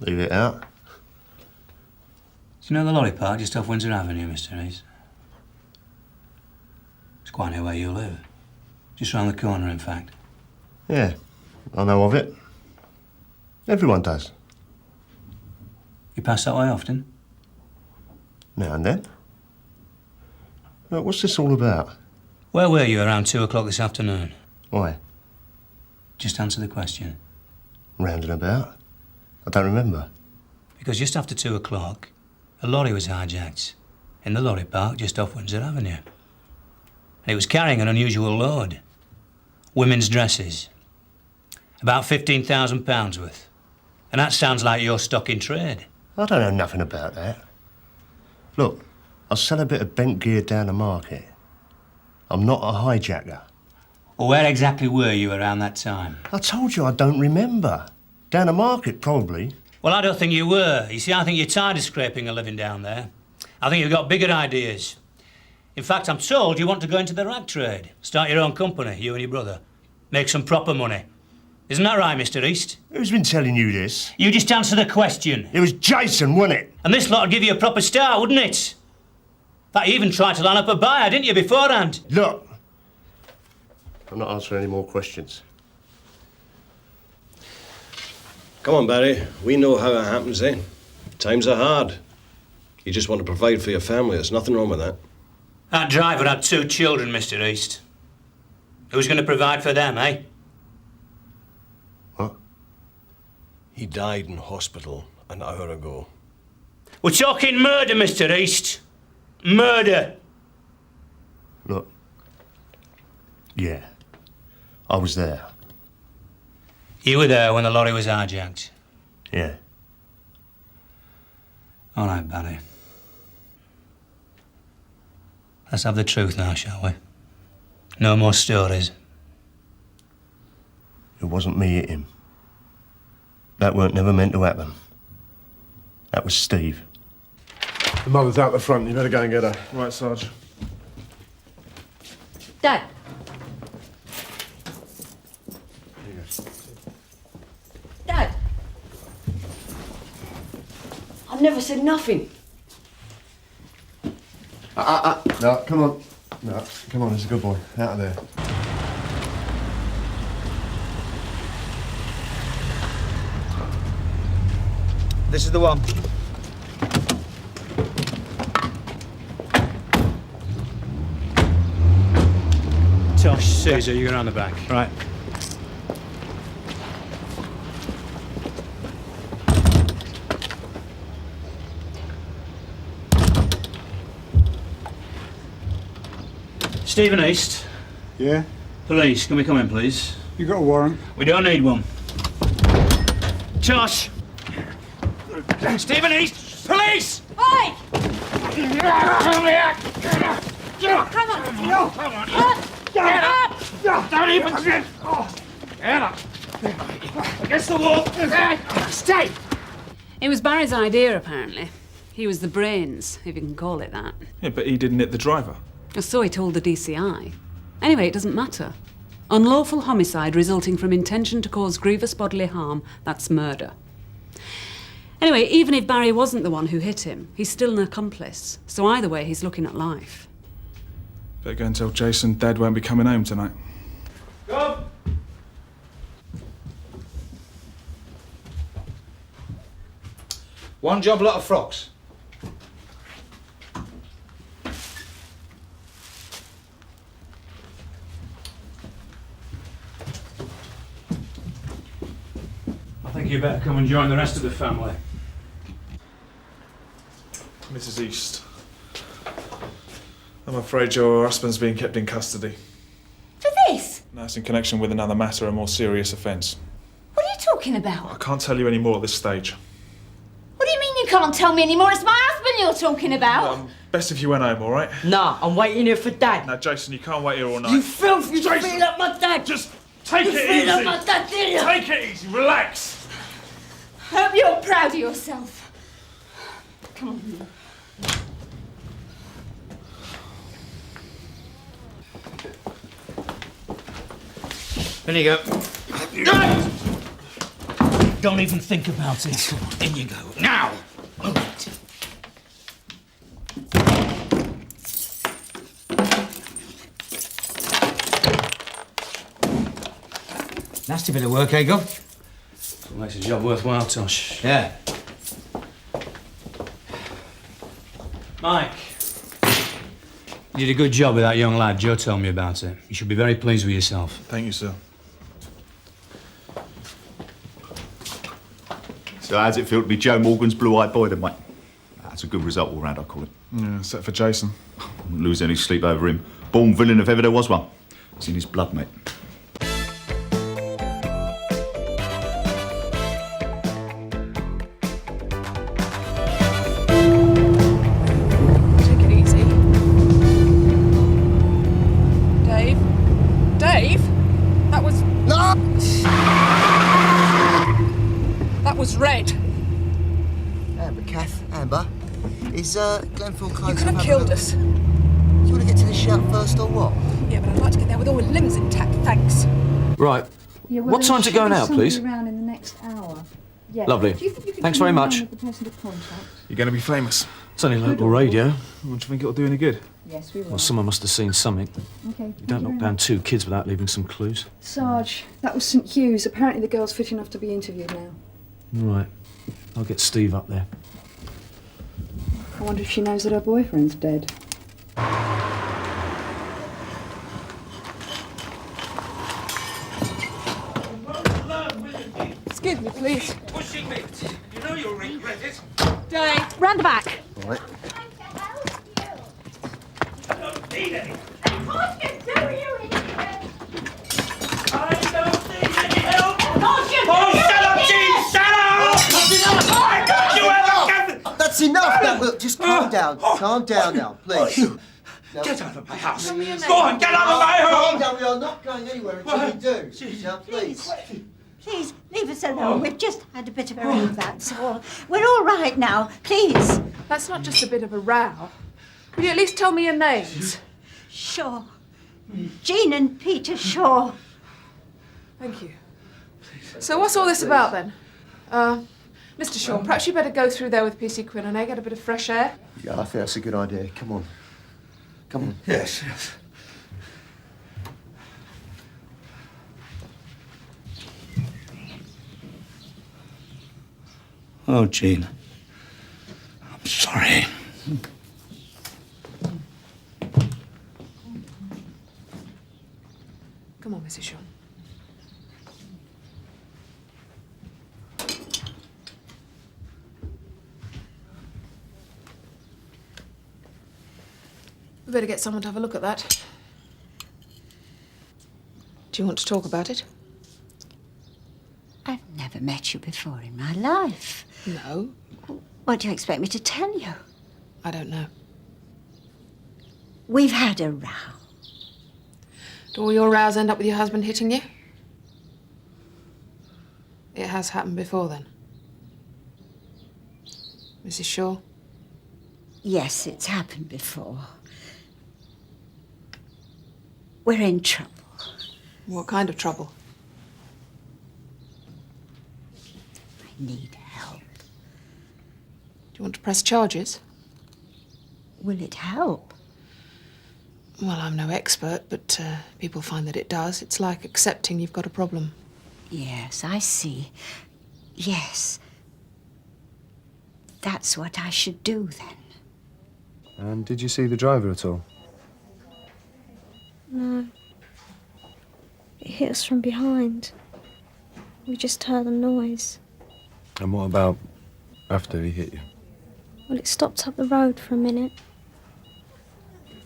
S2: Leave it out.
S6: Do you know the lorry park just off Windsor Avenue, Mr. East? It's quite near where you live. Just round the corner, in fact.
S2: Yeah, I know of it. Everyone does.
S6: You pass that way often?
S2: Now and then. Look, what's this all about?
S6: Where were you around 2 o'clock this afternoon?
S2: Why?
S6: Just answer the question.
S2: Round and about? I don't remember.
S6: Because just after 2 o'clock, a lorry was hijacked in the lorry park just off Windsor Avenue. And it was carrying an unusual load. Women's dresses. About £15,000 worth. And that sounds like your stock in trade.
S2: I don't know nothing about that. Look, I sell a bit of bent gear down the market. I'm not a hijacker.
S6: Well, where exactly were you around that time?
S2: I told you I don't remember. Down the market, probably.
S6: Well, I don't think you were. You see, I think you're tired of scraping a living down there. I think you've got bigger ideas. In fact, I'm told you want to go into the rag trade. Start your own company, you and your brother. Make some proper money. Isn't that right, Mr. East?
S2: Who's been telling you this?
S6: You just answer the question.
S2: It was Jason, wasn't it?
S6: And this lot would give you a proper start, wouldn't it? In fact, you even tried to line up a buyer, didn't you, beforehand?
S2: Look, I'm not answering any more questions.
S19: Come on, Barry. We know how it happens, eh? Times are hard. You just want to provide for your family. There's nothing wrong with that.
S6: That driver had 2 children, Mr. East. Who's going to provide for them, eh?
S2: What?
S19: He died in hospital an hour ago.
S6: We're talking murder, Mr. East. Murder.
S2: Look. Yeah. I was there.
S6: You were there when the lorry was hijacked?
S2: Yeah.
S6: All right, Barry. Let's have the truth now, shall we? No more stories.
S2: It wasn't me hit him. That weren't never meant to happen. That was Steve.
S8: The mother's out the front. You better go and get her.
S7: Right, Sarge.
S23: Dad. Dad. I've never said nothing.
S8: No, come on. No, come on, he's a good boy. Out of there.
S15: This is the one.
S6: Tosh, Suzi, you're around the back.
S15: Right.
S6: Stephen East.
S10: Yeah?
S6: Police, can we come in, please?
S10: You got a warrant?
S6: We don't need one. Tosh! Stephen East! Police!
S25: Oi!
S10: Come on! Get up! Don't even... Get up! Against the wall! Stay!
S24: It was Barry's idea, apparently. He was the brains, if you can call it that.
S7: Yeah, but he didn't hit the driver.
S24: Or so he told the DCI. Anyway, it doesn't matter. Unlawful homicide resulting from intention to cause grievous bodily harm, that's murder. Anyway, even if Barry wasn't the one who hit him, he's still an accomplice. So either way, he's looking at life.
S7: Better go and tell Jason Dad won't be coming home tonight.
S6: Go!
S15: One job, lot of frocks.
S6: I think you better come and join the rest of the family.
S7: Mrs. East, I'm afraid your husband's being kept in custody.
S25: For this?
S7: No, it's in connection with another matter, a more serious offence.
S25: What are you talking about?
S7: I can't tell you any more at this stage.
S25: What do you mean you're can't tell me anymore. It's my husband you're talking about.
S16: Best if you went home, all right?
S25: Nah, I'm waiting here for Dad.
S16: Now, Jason, you can't wait here all night.
S25: You filth! You
S16: Jason,
S25: feel up my dad!
S16: Just take
S25: you
S16: it
S25: feel
S16: easy.
S25: up my dad, did you?
S16: Take it easy. Relax.
S25: Hope you're proud of yourself. Come on.
S15: There you go. Don't even think about it. In you go. Now! Move it. Nasty bit of work, eh, Gov?
S3: Makes the job worthwhile, Tosh.
S15: Yeah.
S3: Mike. You did a good job with that young lad. Joe told me about it. You should be very pleased with yourself.
S16: Thank you, sir.
S11: So how's it feel to be Joe Morgan's blue-eyed boy then, mate? That's a good result all round, I call it.
S16: Yeah, except for Jason.
S11: Wouldn't lose any sleep over him. Born villain if ever there was one. It's in his blood, mate.
S27: Take it easy. Dave? Dave? That was... No! That was red.
S12: Amber, Kath, Amber. Is Glenfield close?
S27: You could have killed us.
S12: Do you want to get to the shout first or what?
S27: Yeah, but I'd like to get there with all the limbs intact, thanks.
S1: Right.
S4: Yeah, well,
S1: What
S4: there
S1: time's it
S4: should
S1: going
S4: be
S1: out,
S4: somebody
S1: please?
S4: around in the next hour. Yeah.
S1: Lovely.
S4: Do you think you could
S1: Thanks
S4: come
S1: very
S4: in
S1: much.
S4: with the person to contact?
S16: You're going to be famous.
S1: It's only local radio.
S16: What do you think it'll do any good?
S4: Yes, we will.
S1: Well, someone must have seen something.
S4: Okay.
S1: You don't knock down two kids without leaving some clues.
S4: Sarge, that was St Hugh's. Apparently the girl's fit enough to be interviewed now.
S1: Right. I'll get Steve up there.
S4: I wonder if she knows that her boyfriend's dead.
S27: Excuse me, please.
S10: Pushing me. You know you'll regret it.
S27: Dave, round the back.
S12: All right.
S10: I don't need any. Of course you do, you idiot. I don't need any help. Of course you do. Oh, shut up, Gene! Shut up!
S12: That's enough!
S10: I got you ever.
S12: That's enough! Now, look, just calm down. Calm down now, please. Now,
S10: Get out of my house.
S12: Go
S10: Go on, get out of my home.
S12: Calm down, we are not going anywhere until you do. Now, please.
S13: Please, leave us alone. We've just had a bit of a row, that's all. We're all right now, please.
S27: That's not just a bit of a row. Will you at least tell me your names?
S13: Shaw. Jean and Peter Shaw.
S27: Thank you. So what's all this about then? Mr. Shaw, perhaps you better go through there with PC Quinn and get a bit of fresh air.
S12: Yeah, I think that's a good idea. Come on. Come on.
S10: Yes, yes.
S15: Oh, Jean. I'm sorry.
S27: Come on, Mrs. Shaw. We better get someone to have a look at that. Do you want to talk about it?
S13: I've never met you before in my life.
S27: No.
S13: What do you expect me to tell you?
S27: I don't know.
S13: We've had a row.
S27: Do all your rows end up with your husband hitting you? It has happened before, then. Mrs. Shaw?
S13: Yes, it's happened before. We're in trouble.
S27: What kind of trouble?
S13: I need help.
S27: Do you want to press charges?
S13: Will it help?
S27: Well, I'm no expert, but people find that it does. It's like accepting you've got a problem.
S13: Yes, I see. Yes. That's what I should do then.
S8: And did you see the driver at all?
S14: No. It hit us from behind. We just heard a noise.
S8: And what about after he hit you?
S14: Well, it stopped up the road for a minute.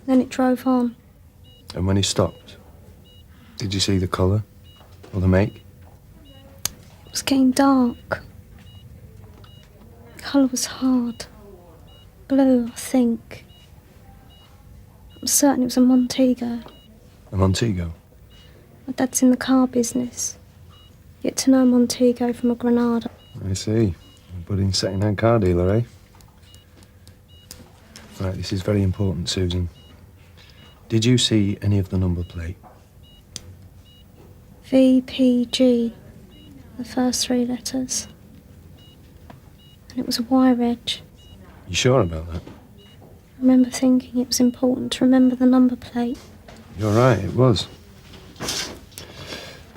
S14: Then it drove on.
S8: And when he stopped, did you see the colour or the make?
S14: It was getting dark. colour was hard. Blue, I think. I'm certain it was a Montego.
S8: A Montego?
S14: My dad's in the car business. Yet to know a Montego from a Granada.
S8: I see. A budding second-hand car dealer, eh? Right, this is very important, Susan. Did you see any of the number plate?
S14: VPG. The first 3 letters. And it was a wire edge.
S8: You sure about that?
S14: I remember thinking it was important to remember the number plate.
S8: You're right, it was.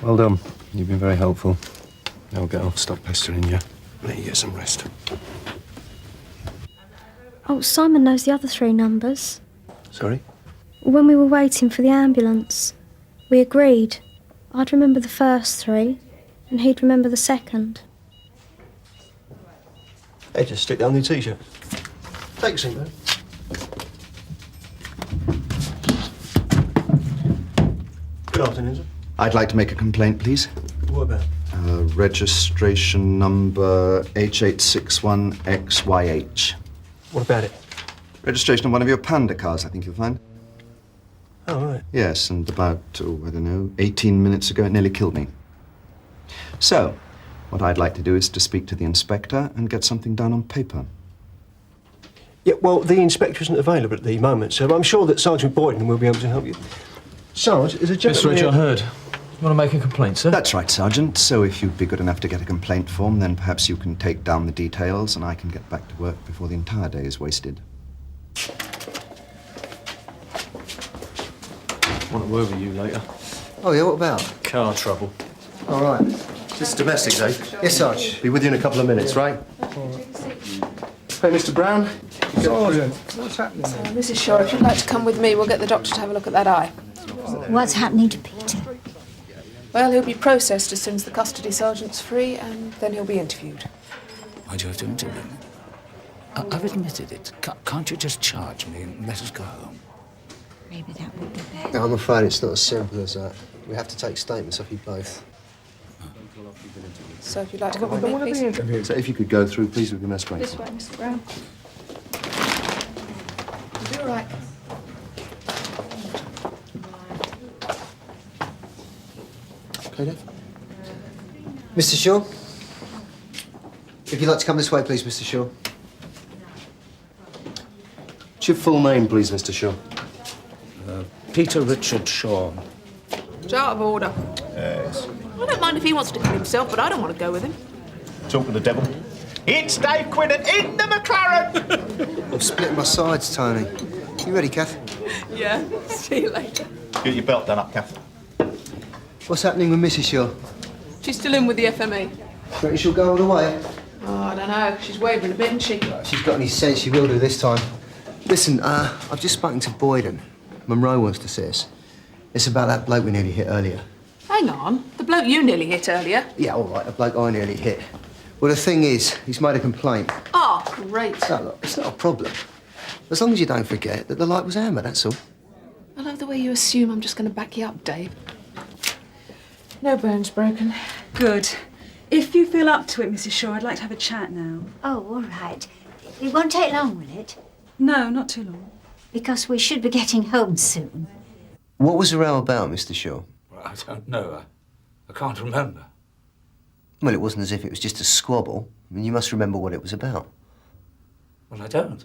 S8: Well done. You've been very helpful. Now get off, stop pestering you. Let you get some rest.
S14: Oh, Simon knows the other 3 numbers.
S8: Sorry?
S14: When we were waiting for the ambulance, we agreed I'd remember the first 3 and he'd remember the second.
S12: Hey, just stick down your t-shirt. Take a seat, man. Good afternoon, sir.
S11: I'd like to make a complaint, please.
S12: What about?
S11: Registration number H861XYH.
S12: What about it?
S11: Registration of one of your Panda cars, I think you'll find.
S12: Oh, right.
S11: Yes, and about, I don't know, 18 minutes ago it nearly killed me. So, what I'd like to do is to speak to the inspector and get something down on paper.
S12: Yeah, well, the inspector isn't available at the moment, sir, but I'm sure that Sergeant Boyden will be able to help you. Sarge, is a gentleman...
S5: Mr. Roach, I heard. You want to make a complaint, sir?
S11: That's right, Sergeant. So if you'd be good enough to get a complaint form, then perhaps you can take down the details and I can get back to work before the entire day is wasted.
S5: Want a word with you later.
S12: Oh, yeah, what about?
S5: Car trouble.
S12: All right.
S8: This is domestics, eh?
S12: Yes, Sarge.
S8: Be with you in a couple of minutes, right? Hey, Mr. Brown.
S27: Sergeant, what's happening? Mrs. Shaw, if you'd like to come with me, we'll get the doctor to have a look at that eye.
S13: What's happening to Peter?
S27: Well, he'll be processed as soon as the custody sergeant's free, and then he'll be interviewed.
S15: Why do you have to interview me? I've admitted it. Can't you just charge me and let us go home?
S13: Maybe that would be better.
S12: No, I'm afraid it's not as simple as that. We have to take statements of you both.
S27: So if you'd like to come with me, please.
S8: So if you could go through, please, we'd be most grateful.
S27: This way, Mr. Brown. You'll be all right.
S12: Okay, Dave? Mr. Shaw? If you'd like to come this way, please, Mr. Shaw.
S8: What's your full name, please, Mr. Shaw?
S15: Peter Richard Shaw.
S27: It's out of order.
S11: Yes.
S27: I don't mind if he wants to kill himself, but I don't want to go with him.
S11: Talk with the devil. It's Dave Quinnan in the McLaren!
S12: I'm splitting my sides, Tony. You ready, Kath?
S27: Yeah. See you later.
S11: Get your belt done up, Kath.
S12: What's happening with Mrs. Shaw?
S27: She's still in with the FME.
S12: Reckon she'll go all the way?
S27: Oh, I don't know. She's wavering a bit, isn't she?
S12: If she's got any sense, she will do this time. Listen, I've just spoken to Boyden. Monroe wants to see us. It's about that bloke we nearly hit earlier.
S27: Hang on. The bloke you nearly hit earlier.
S12: Yeah, all right, the bloke I nearly hit. Well, the thing is, he's made a complaint.
S27: Oh, great.
S12: No, look, it's not a problem. As long as you don't forget that the light was amber, that's all.
S27: I love the way you assume I'm just going to back you up, Dave. No bones broken.
S9: Good. If you feel up to it, Mrs. Shaw, I'd like to have a chat now.
S13: Oh, all right. It won't take long, will it?
S9: No, not too long.
S13: Because we should be getting home soon.
S12: What was the row about, Mr. Shaw?
S15: Well, I don't know. I can't remember.
S12: Well, it wasn't as if it was just a squabble. I mean, you must remember what it was about.
S15: Well, I don't.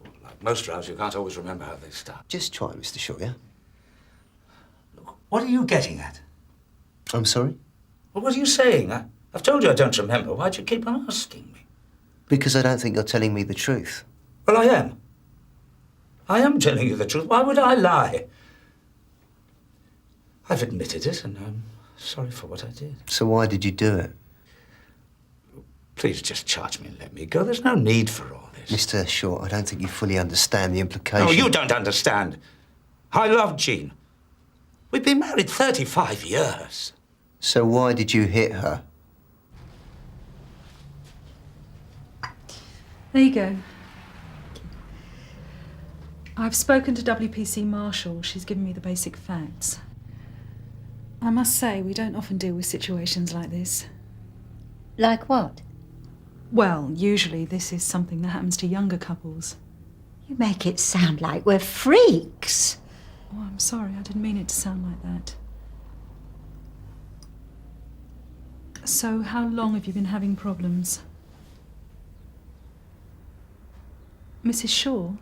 S15: Well, like most rows, you can't always remember how they start.
S12: Just try, Mr. Shaw, yeah?
S15: What are you getting at?
S12: I'm sorry?
S15: Well, what are you saying? I've told you I don't remember. Why'd you keep on asking me?
S12: Because I don't think you're telling me the truth.
S15: Well, I am. I am telling you the truth. Why would I lie? I've admitted it, and I'm sorry for what I did.
S12: So why did you do it?
S15: Please just charge me and let me go. There's no need for all this.
S12: Mr. Shaw, I don't think you fully understand the implication.
S15: No, you don't understand. I love Jean. We've been married 35 years.
S12: So why did you hit her?
S9: There you go. I've spoken to WPC Marshall. She's given me the basic facts. I must say, we don't often deal with situations like this.
S13: Like what?
S9: Well, usually this is something that happens to younger couples.
S13: You make it sound like we're freaks.
S9: Oh, I'm sorry, I didn't mean it to sound like that. So, how long have you been having problems? Mrs. Shaw?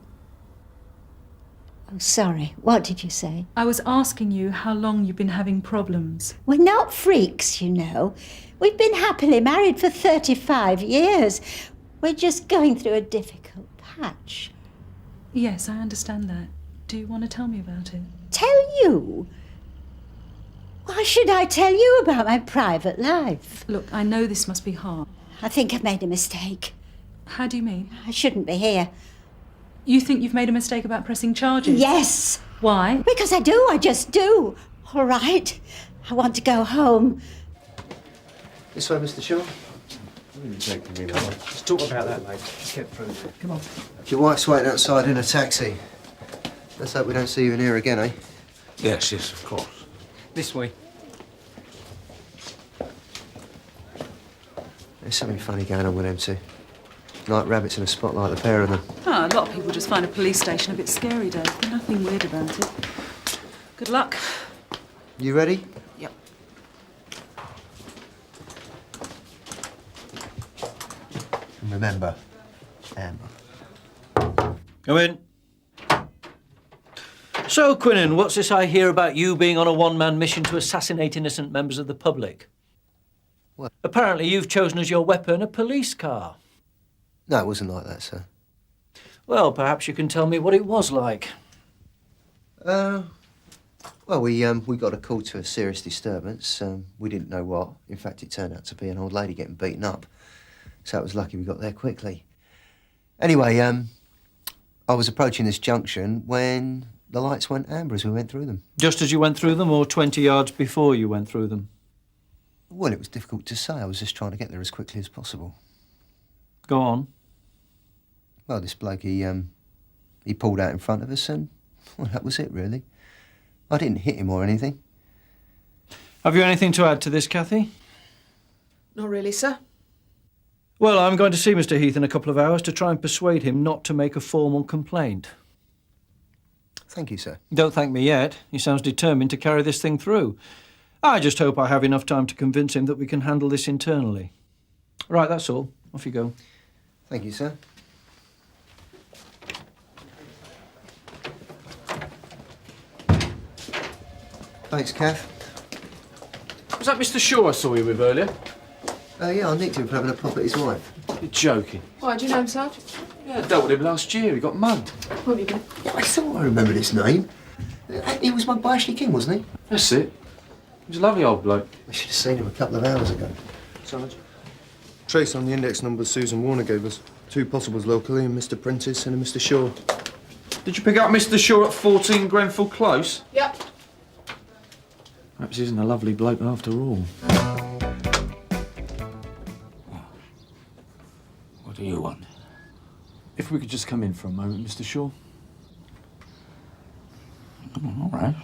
S13: Oh, sorry. What did you say?
S9: I was asking you how long you've been having problems.
S13: We're not freaks, you know. We've been happily married for 35 years. We're just going through a difficult patch.
S9: Yes, I understand that. Do you want to tell me about it?
S13: Tell you? Why should I tell you about my private life?
S9: Look, I know this must be hard.
S13: I think I've made a mistake.
S9: How do you mean?
S13: I shouldn't be here.
S9: You think you've made a mistake about pressing charges?
S13: Yes.
S9: Why?
S13: Because I do, I just do. All right. I want to go home.
S12: This way, Mr. Shaw.
S8: Let's talk about that later. Just get through it. Come on.
S12: Your wife's waiting outside in a taxi. Let's hope we don't see you in here again, eh?
S15: Yes, of course.
S8: This way.
S12: There's something funny going on with them two. Like rabbits in a spotlight, the pair of them.
S9: Oh, a lot of people just find a police station a bit scary, Dave. There's nothing weird about it. Good luck.
S12: You ready?
S9: Yep.
S12: And remember, Amber.
S17: Come in. So, Quinnan, what's this I hear about you being on a one-man mission to assassinate innocent members of the public?
S12: What?
S17: Apparently you've chosen as your weapon a police car.
S12: No, it wasn't like that, sir.
S17: Well, perhaps you can tell me what it was like.
S12: Well, we got a call to a serious disturbance. We didn't know what. In fact, it turned out to be an old lady getting beaten up. So it was lucky we got there quickly. Anyway, I was approaching this junction when the lights went amber as we went through them.
S17: Just as you went through them, or 20 yards before you went through them?
S12: Well, it was difficult to say. I was just trying to get there as quickly as possible.
S17: Go on.
S12: Well, this bloke, he pulled out in front of us and, well, that was it, really. I didn't hit him or anything.
S17: Have you anything to add to this, Kathy?
S27: Not really, sir.
S17: Well, I'm going to see Mr. Heath in a couple of hours to try and persuade him not to make a formal complaint.
S12: Thank you, sir.
S17: Don't thank me yet. He sounds determined to carry this thing through. I just hope I have enough time to convince him that we can handle this internally. Right, that's all. Off you go.
S12: Thank you, sir. Thanks, Kath.
S5: Was that Mr. Shaw I saw you with earlier?
S12: Yeah, I nicked him for having a pop at his wife.
S5: You're joking.
S27: Why, do you know him, Sarge?
S5: Yeah, I dealt with him last year. He got mugged.
S27: Where have you been?
S12: I thought I remembered his name. He was mugged by Ashley King, wasn't he?
S5: That's it. He was a lovely old bloke.
S12: I should have seen him a couple of hours ago.
S5: Sarge?
S18: Trace on the index numbers Susan Warner gave us. 2 possibles locally, and Mr. Prentice and a Mr. Shaw.
S5: Did you pick up Mr. Shaw at 14 Grenfell Close?
S27: Yep.
S5: Perhaps he isn't a lovely bloke after all.
S15: What do you want?
S5: If we could just come in for a moment, Mr. Shaw.
S15: All right.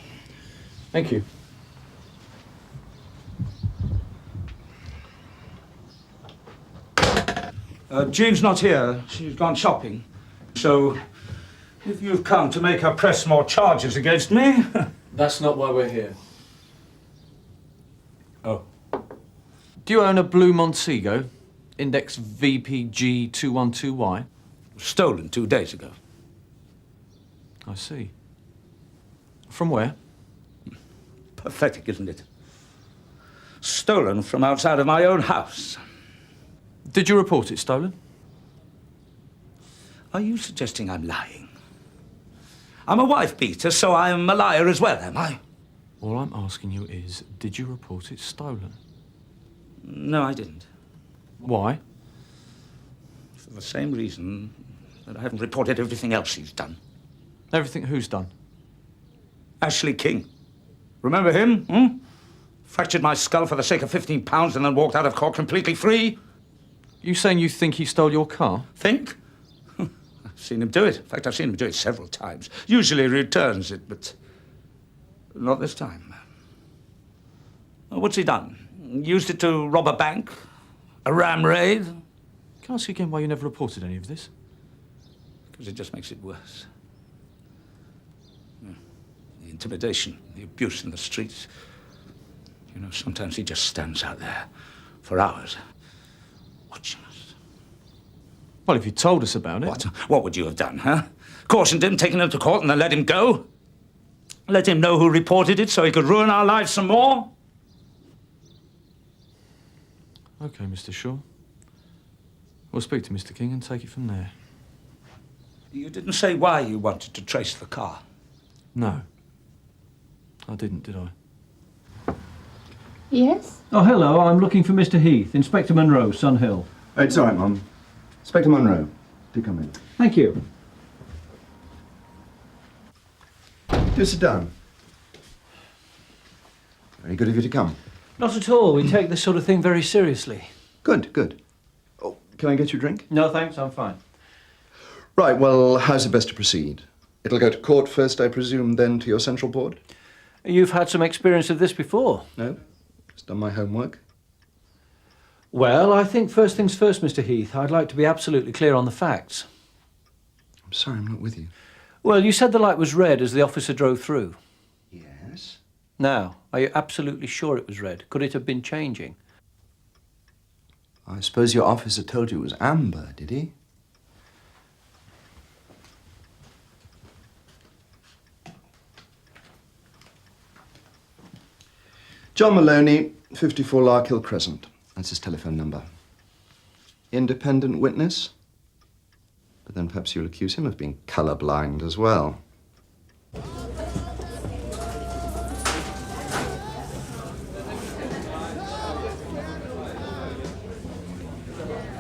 S5: Thank you.
S19: Jean's not here. She's gone shopping. So, if you've come to make her press more charges against me...
S5: That's not why we're here.
S19: Oh.
S5: Do you own a blue Montego? Index VPG212Y?
S19: Stolen 2 days ago.
S5: I see. From where?
S19: Pathetic, isn't it? Stolen from outside of my own house.
S5: Did you report it stolen?
S19: Are you suggesting I'm lying? I'm a wife-beater, so I'm a liar as well, am I?
S5: All I'm asking you is, did you report it stolen?
S19: No, I didn't.
S5: Why?
S19: For the same reason that I haven't reported everything else she's done.
S5: Everything who's done?
S19: Ashley King. Remember him, Fractured my skull for the sake of £15 and then walked out of court completely free.
S5: You saying you think he stole your car?
S19: Think? I've seen him do it. In fact, I've seen him do it several times. Usually he returns it, but not this time. What's he done? Used it to rob a bank? A ram raid?
S5: Can I ask you again why you never reported any of this?
S19: Because it just makes it worse. The intimidation, the abuse in the streets. You know, sometimes he just stands out there for hours, watching us.
S5: Well, if you told us about it...
S19: What would you have done, huh? Cautioned him, taken him to court, and then let him go? Let him know who reported it so he could ruin our lives some more?
S5: OK, Mr. Shaw. We'll speak to Mr. King and take it from there.
S19: You didn't say why you wanted to trace the car.
S5: No. I didn't, did I?
S13: Yes?
S17: Oh, hello. I'm looking for Mr. Heath, Inspector Munro, Sun Hill.
S11: It's all right, Mum. Inspector Munro, do come in.
S17: Thank you.
S11: Do sit down. Very good of you to come.
S17: Not at all. We take this sort of thing very seriously.
S11: Good, good. Oh, can I get you a drink?
S17: No, thanks. I'm fine.
S11: Right, well, how's it best to proceed? It'll go to court first, I presume, then to your central board?
S17: You've had some experience of this before?
S11: No, just done my homework.
S17: Well, I think first things first, Mr. Heath. I'd like to be absolutely clear on the facts.
S11: I'm sorry, I'm not with you.
S17: Well, you said the light was red as the officer drove through.
S11: Yes.
S17: Now, are you absolutely sure it was red? Could it have been changing?
S11: I suppose your officer told you it was amber, did he? John Maloney, 54 Larkhill Crescent. That's his telephone number. Independent witness? But then perhaps you'll accuse him of being colourblind as well.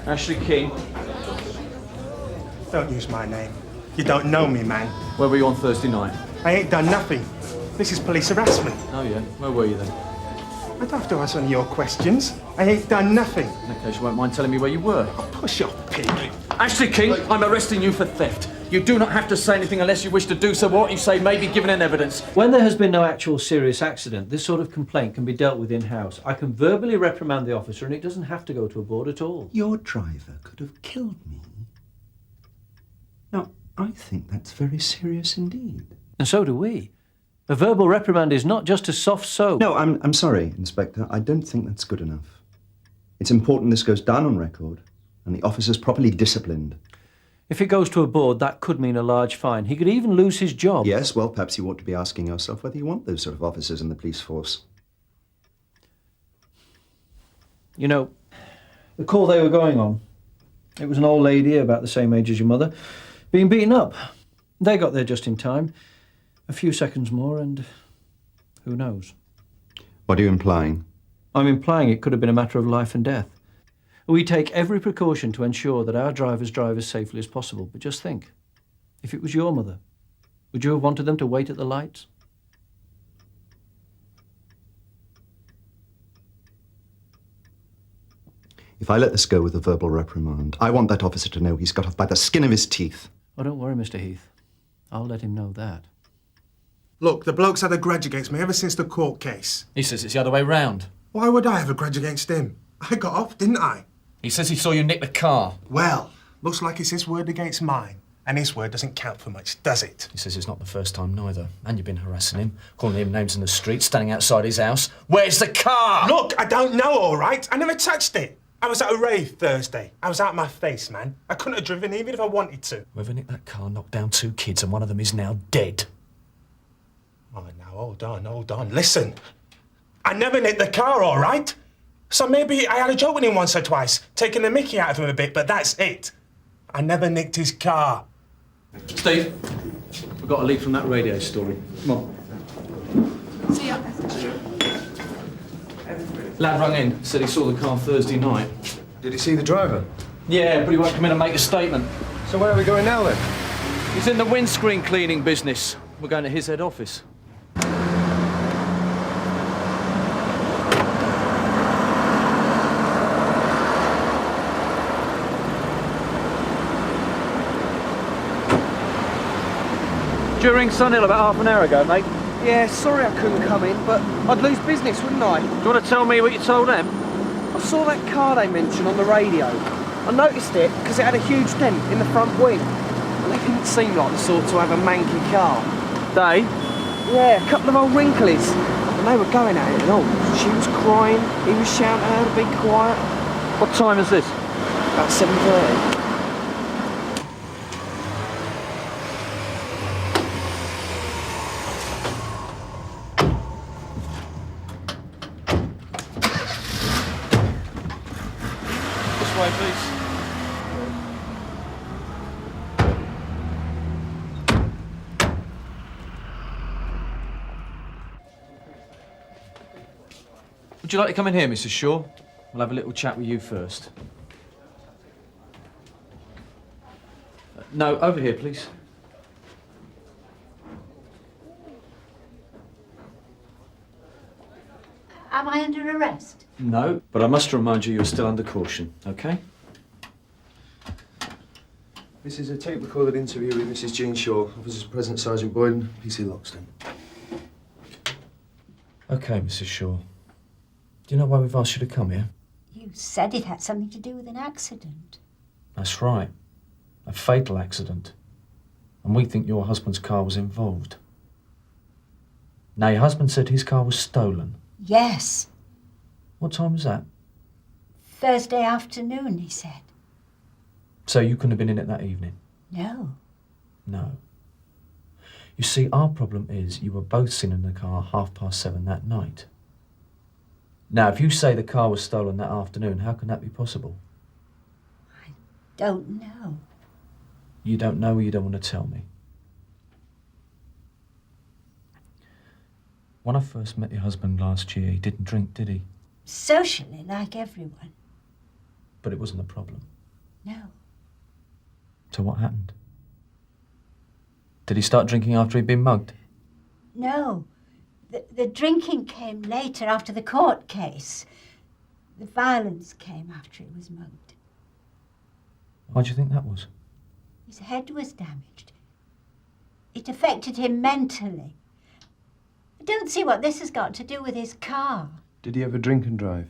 S17: Ashley King.
S2: Don't use my name. You don't know me, man.
S5: Where were you on Thursday night?
S2: I ain't done nothing. This is police harassment.
S5: Oh, yeah? Where were you then?
S2: I don't have to answer any of your questions. I ain't done nothing.
S5: In that case, you won't mind telling me where you were.
S2: Oh, push your pig.
S5: Ashley King, I'm arresting you for theft. You do not have to say anything unless you wish to do so. What you say may be given in evidence.
S17: When there has been no actual serious accident, this sort of complaint can be dealt with in-house. I can verbally reprimand the officer and it doesn't have to go to a board at all.
S11: Your driver could have killed me. Now, I think that's very serious indeed.
S17: And so do we. A verbal reprimand is not just a soft soap.
S11: No, I'm sorry, Inspector. I don't think that's good enough. It's important this goes down on record and the officer's properly disciplined.
S17: If it goes to a board, that could mean a large fine. He could even lose his job.
S11: Yes, well, perhaps you ought to be asking yourself whether you want those sort of officers in the police force.
S17: You know, the call they were going on, it was an old lady about the same age as your mother, being beaten up. They got there just in time. A few seconds more and who knows?
S11: What are you implying?
S17: I'm implying it could have been a matter of life and death. We take every precaution to ensure that our drivers drive as safely as possible. But just think, if it was your mother, would you have wanted them to wait at the lights?
S11: If I let this go with a verbal reprimand, I want that officer to know he's got off by the skin of his teeth.
S17: Oh, don't worry, Mr. Heath. I'll let him know that.
S2: Look, the bloke's had a grudge against me ever since the court case.
S5: He says it's the other way round.
S2: Why would I have a grudge against him? I got off, didn't I?
S5: He says he saw you nick the car.
S2: Well, looks like it's his word against mine. And his word doesn't count for much, does it?
S5: He says it's not the first time neither. And you've been harassing him, calling him names in the street, standing outside his house. Where's the car?
S2: Look, I don't know, all right. I never touched it. I was at a rave Thursday. I was out of my face, man. I couldn't have driven even if I wanted to.
S5: Whoever nicked that car knocked down 2 kids and one of them is now dead.
S2: Oh, now, hold on. Listen, I never nicked the car, all right? So maybe I had a joke with him once or twice, taking the mickey out of him a bit, but that's it. I never nicked his car.
S5: Steve, we've got a lead from that radio story. Come on.
S27: See ya.
S5: Lad rang in, said he saw the car Thursday night.
S18: Did he see the driver?
S5: Yeah, but he won't come in and make a statement.
S18: So where are we going now, then?
S5: He's in the windscreen cleaning business. We're going to his head office.
S7: During Sun Hill about half an hour ago, mate.
S20: Yeah, sorry I couldn't come in, but I'd lose business, wouldn't I?
S7: Do you want to tell me what you told them?
S20: I saw that car they mentioned on the radio. I noticed it because it had a huge dent in the front wing. And they didn't seem like the sort to have a manky car.
S7: They?
S20: Yeah, a couple of old wrinklies. And they were going at it and all. She was crying, he was shouting at her to be quiet.
S7: What time is this?
S20: About 7:30.
S7: This way, please. Would you like to come in here, Mrs. Shaw? We'll have a little chat with you first. No, over here, please.
S13: Am I under arrest?
S7: No, but I must remind you you're still under caution, OK?
S18: This is a tape-recorded interview with Mrs. Jean Shaw, Officers Present Sergeant Boyden, PC Loxton.
S7: OK, Mrs. Shaw. Do you know why we've asked you to come here?
S13: You said it had something to do with an accident.
S7: That's right. A fatal accident. And we think your husband's car was involved. Now, your husband said his car was stolen.
S13: Yes.
S7: What time was that?
S13: Thursday afternoon, he said.
S7: So you couldn't have been in it that evening?
S13: No.
S7: No. You see, our problem is you were both seen in the car 7:30 that night. Now, if you say the car was stolen that afternoon, how can that be possible?
S13: Don't know.
S7: You don't know or you don't want to tell me? When I first met your husband last year, he didn't drink, did he?
S13: Socially, like everyone.
S7: But it wasn't a problem.
S13: No.
S7: So what happened? Did he start drinking after he'd been mugged?
S13: No. The drinking came later, after the court case. The violence came after he was mugged.
S7: Why do you think that was?
S13: His head was damaged. It affected him mentally. I don't see what this has got to do with his car.
S18: Did he ever drink and drive?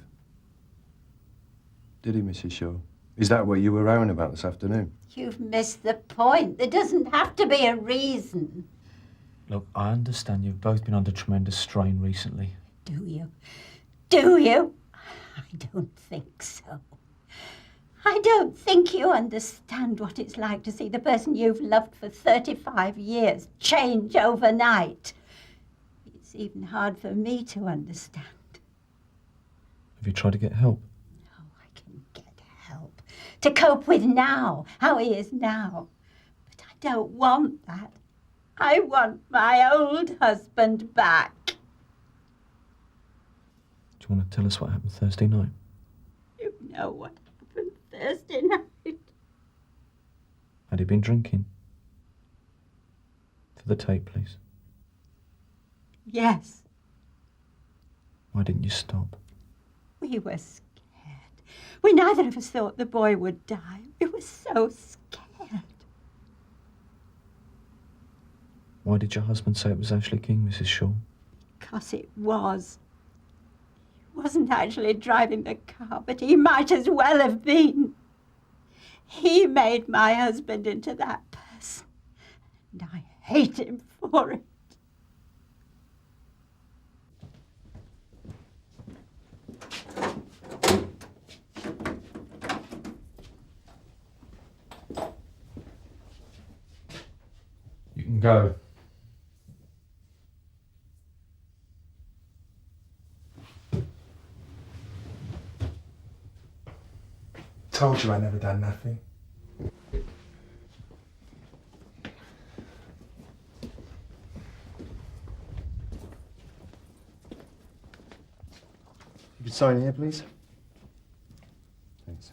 S18: Did he, Mrs. Shaw? Is that what you were rowing about this afternoon?
S13: You've missed the point. There doesn't have to be a reason.
S7: Look, I understand you've both been under tremendous strain recently.
S13: Do you? Do you? I don't think so. I don't think you understand what it's like to see the person you've loved for 35 years change overnight. It's even hard for me to understand.
S7: Have you tried to get help?
S13: No, I can get help. To cope with now, how he is now. But I don't want that. I want my old husband back.
S7: Do you want to tell us what happened Thursday night?
S13: You know what happened Thursday night.
S7: Had he been drinking? For the tape, please.
S13: Yes.
S7: Why didn't you stop?
S13: We were scared. We neither of us thought the boy would die. We were so scared.
S7: Why did your husband say it was Ashley King, Mrs. Shaw?
S13: Because it was. He wasn't actually driving the car, but he might as well have been. He made my husband into that person, and I hate him for it.
S7: You can go.
S2: Told you I never done nothing.
S18: You could sign here, please. Thanks.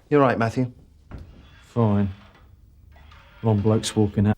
S1: You're right, Matthew.
S7: Fine. Long blokes walking out.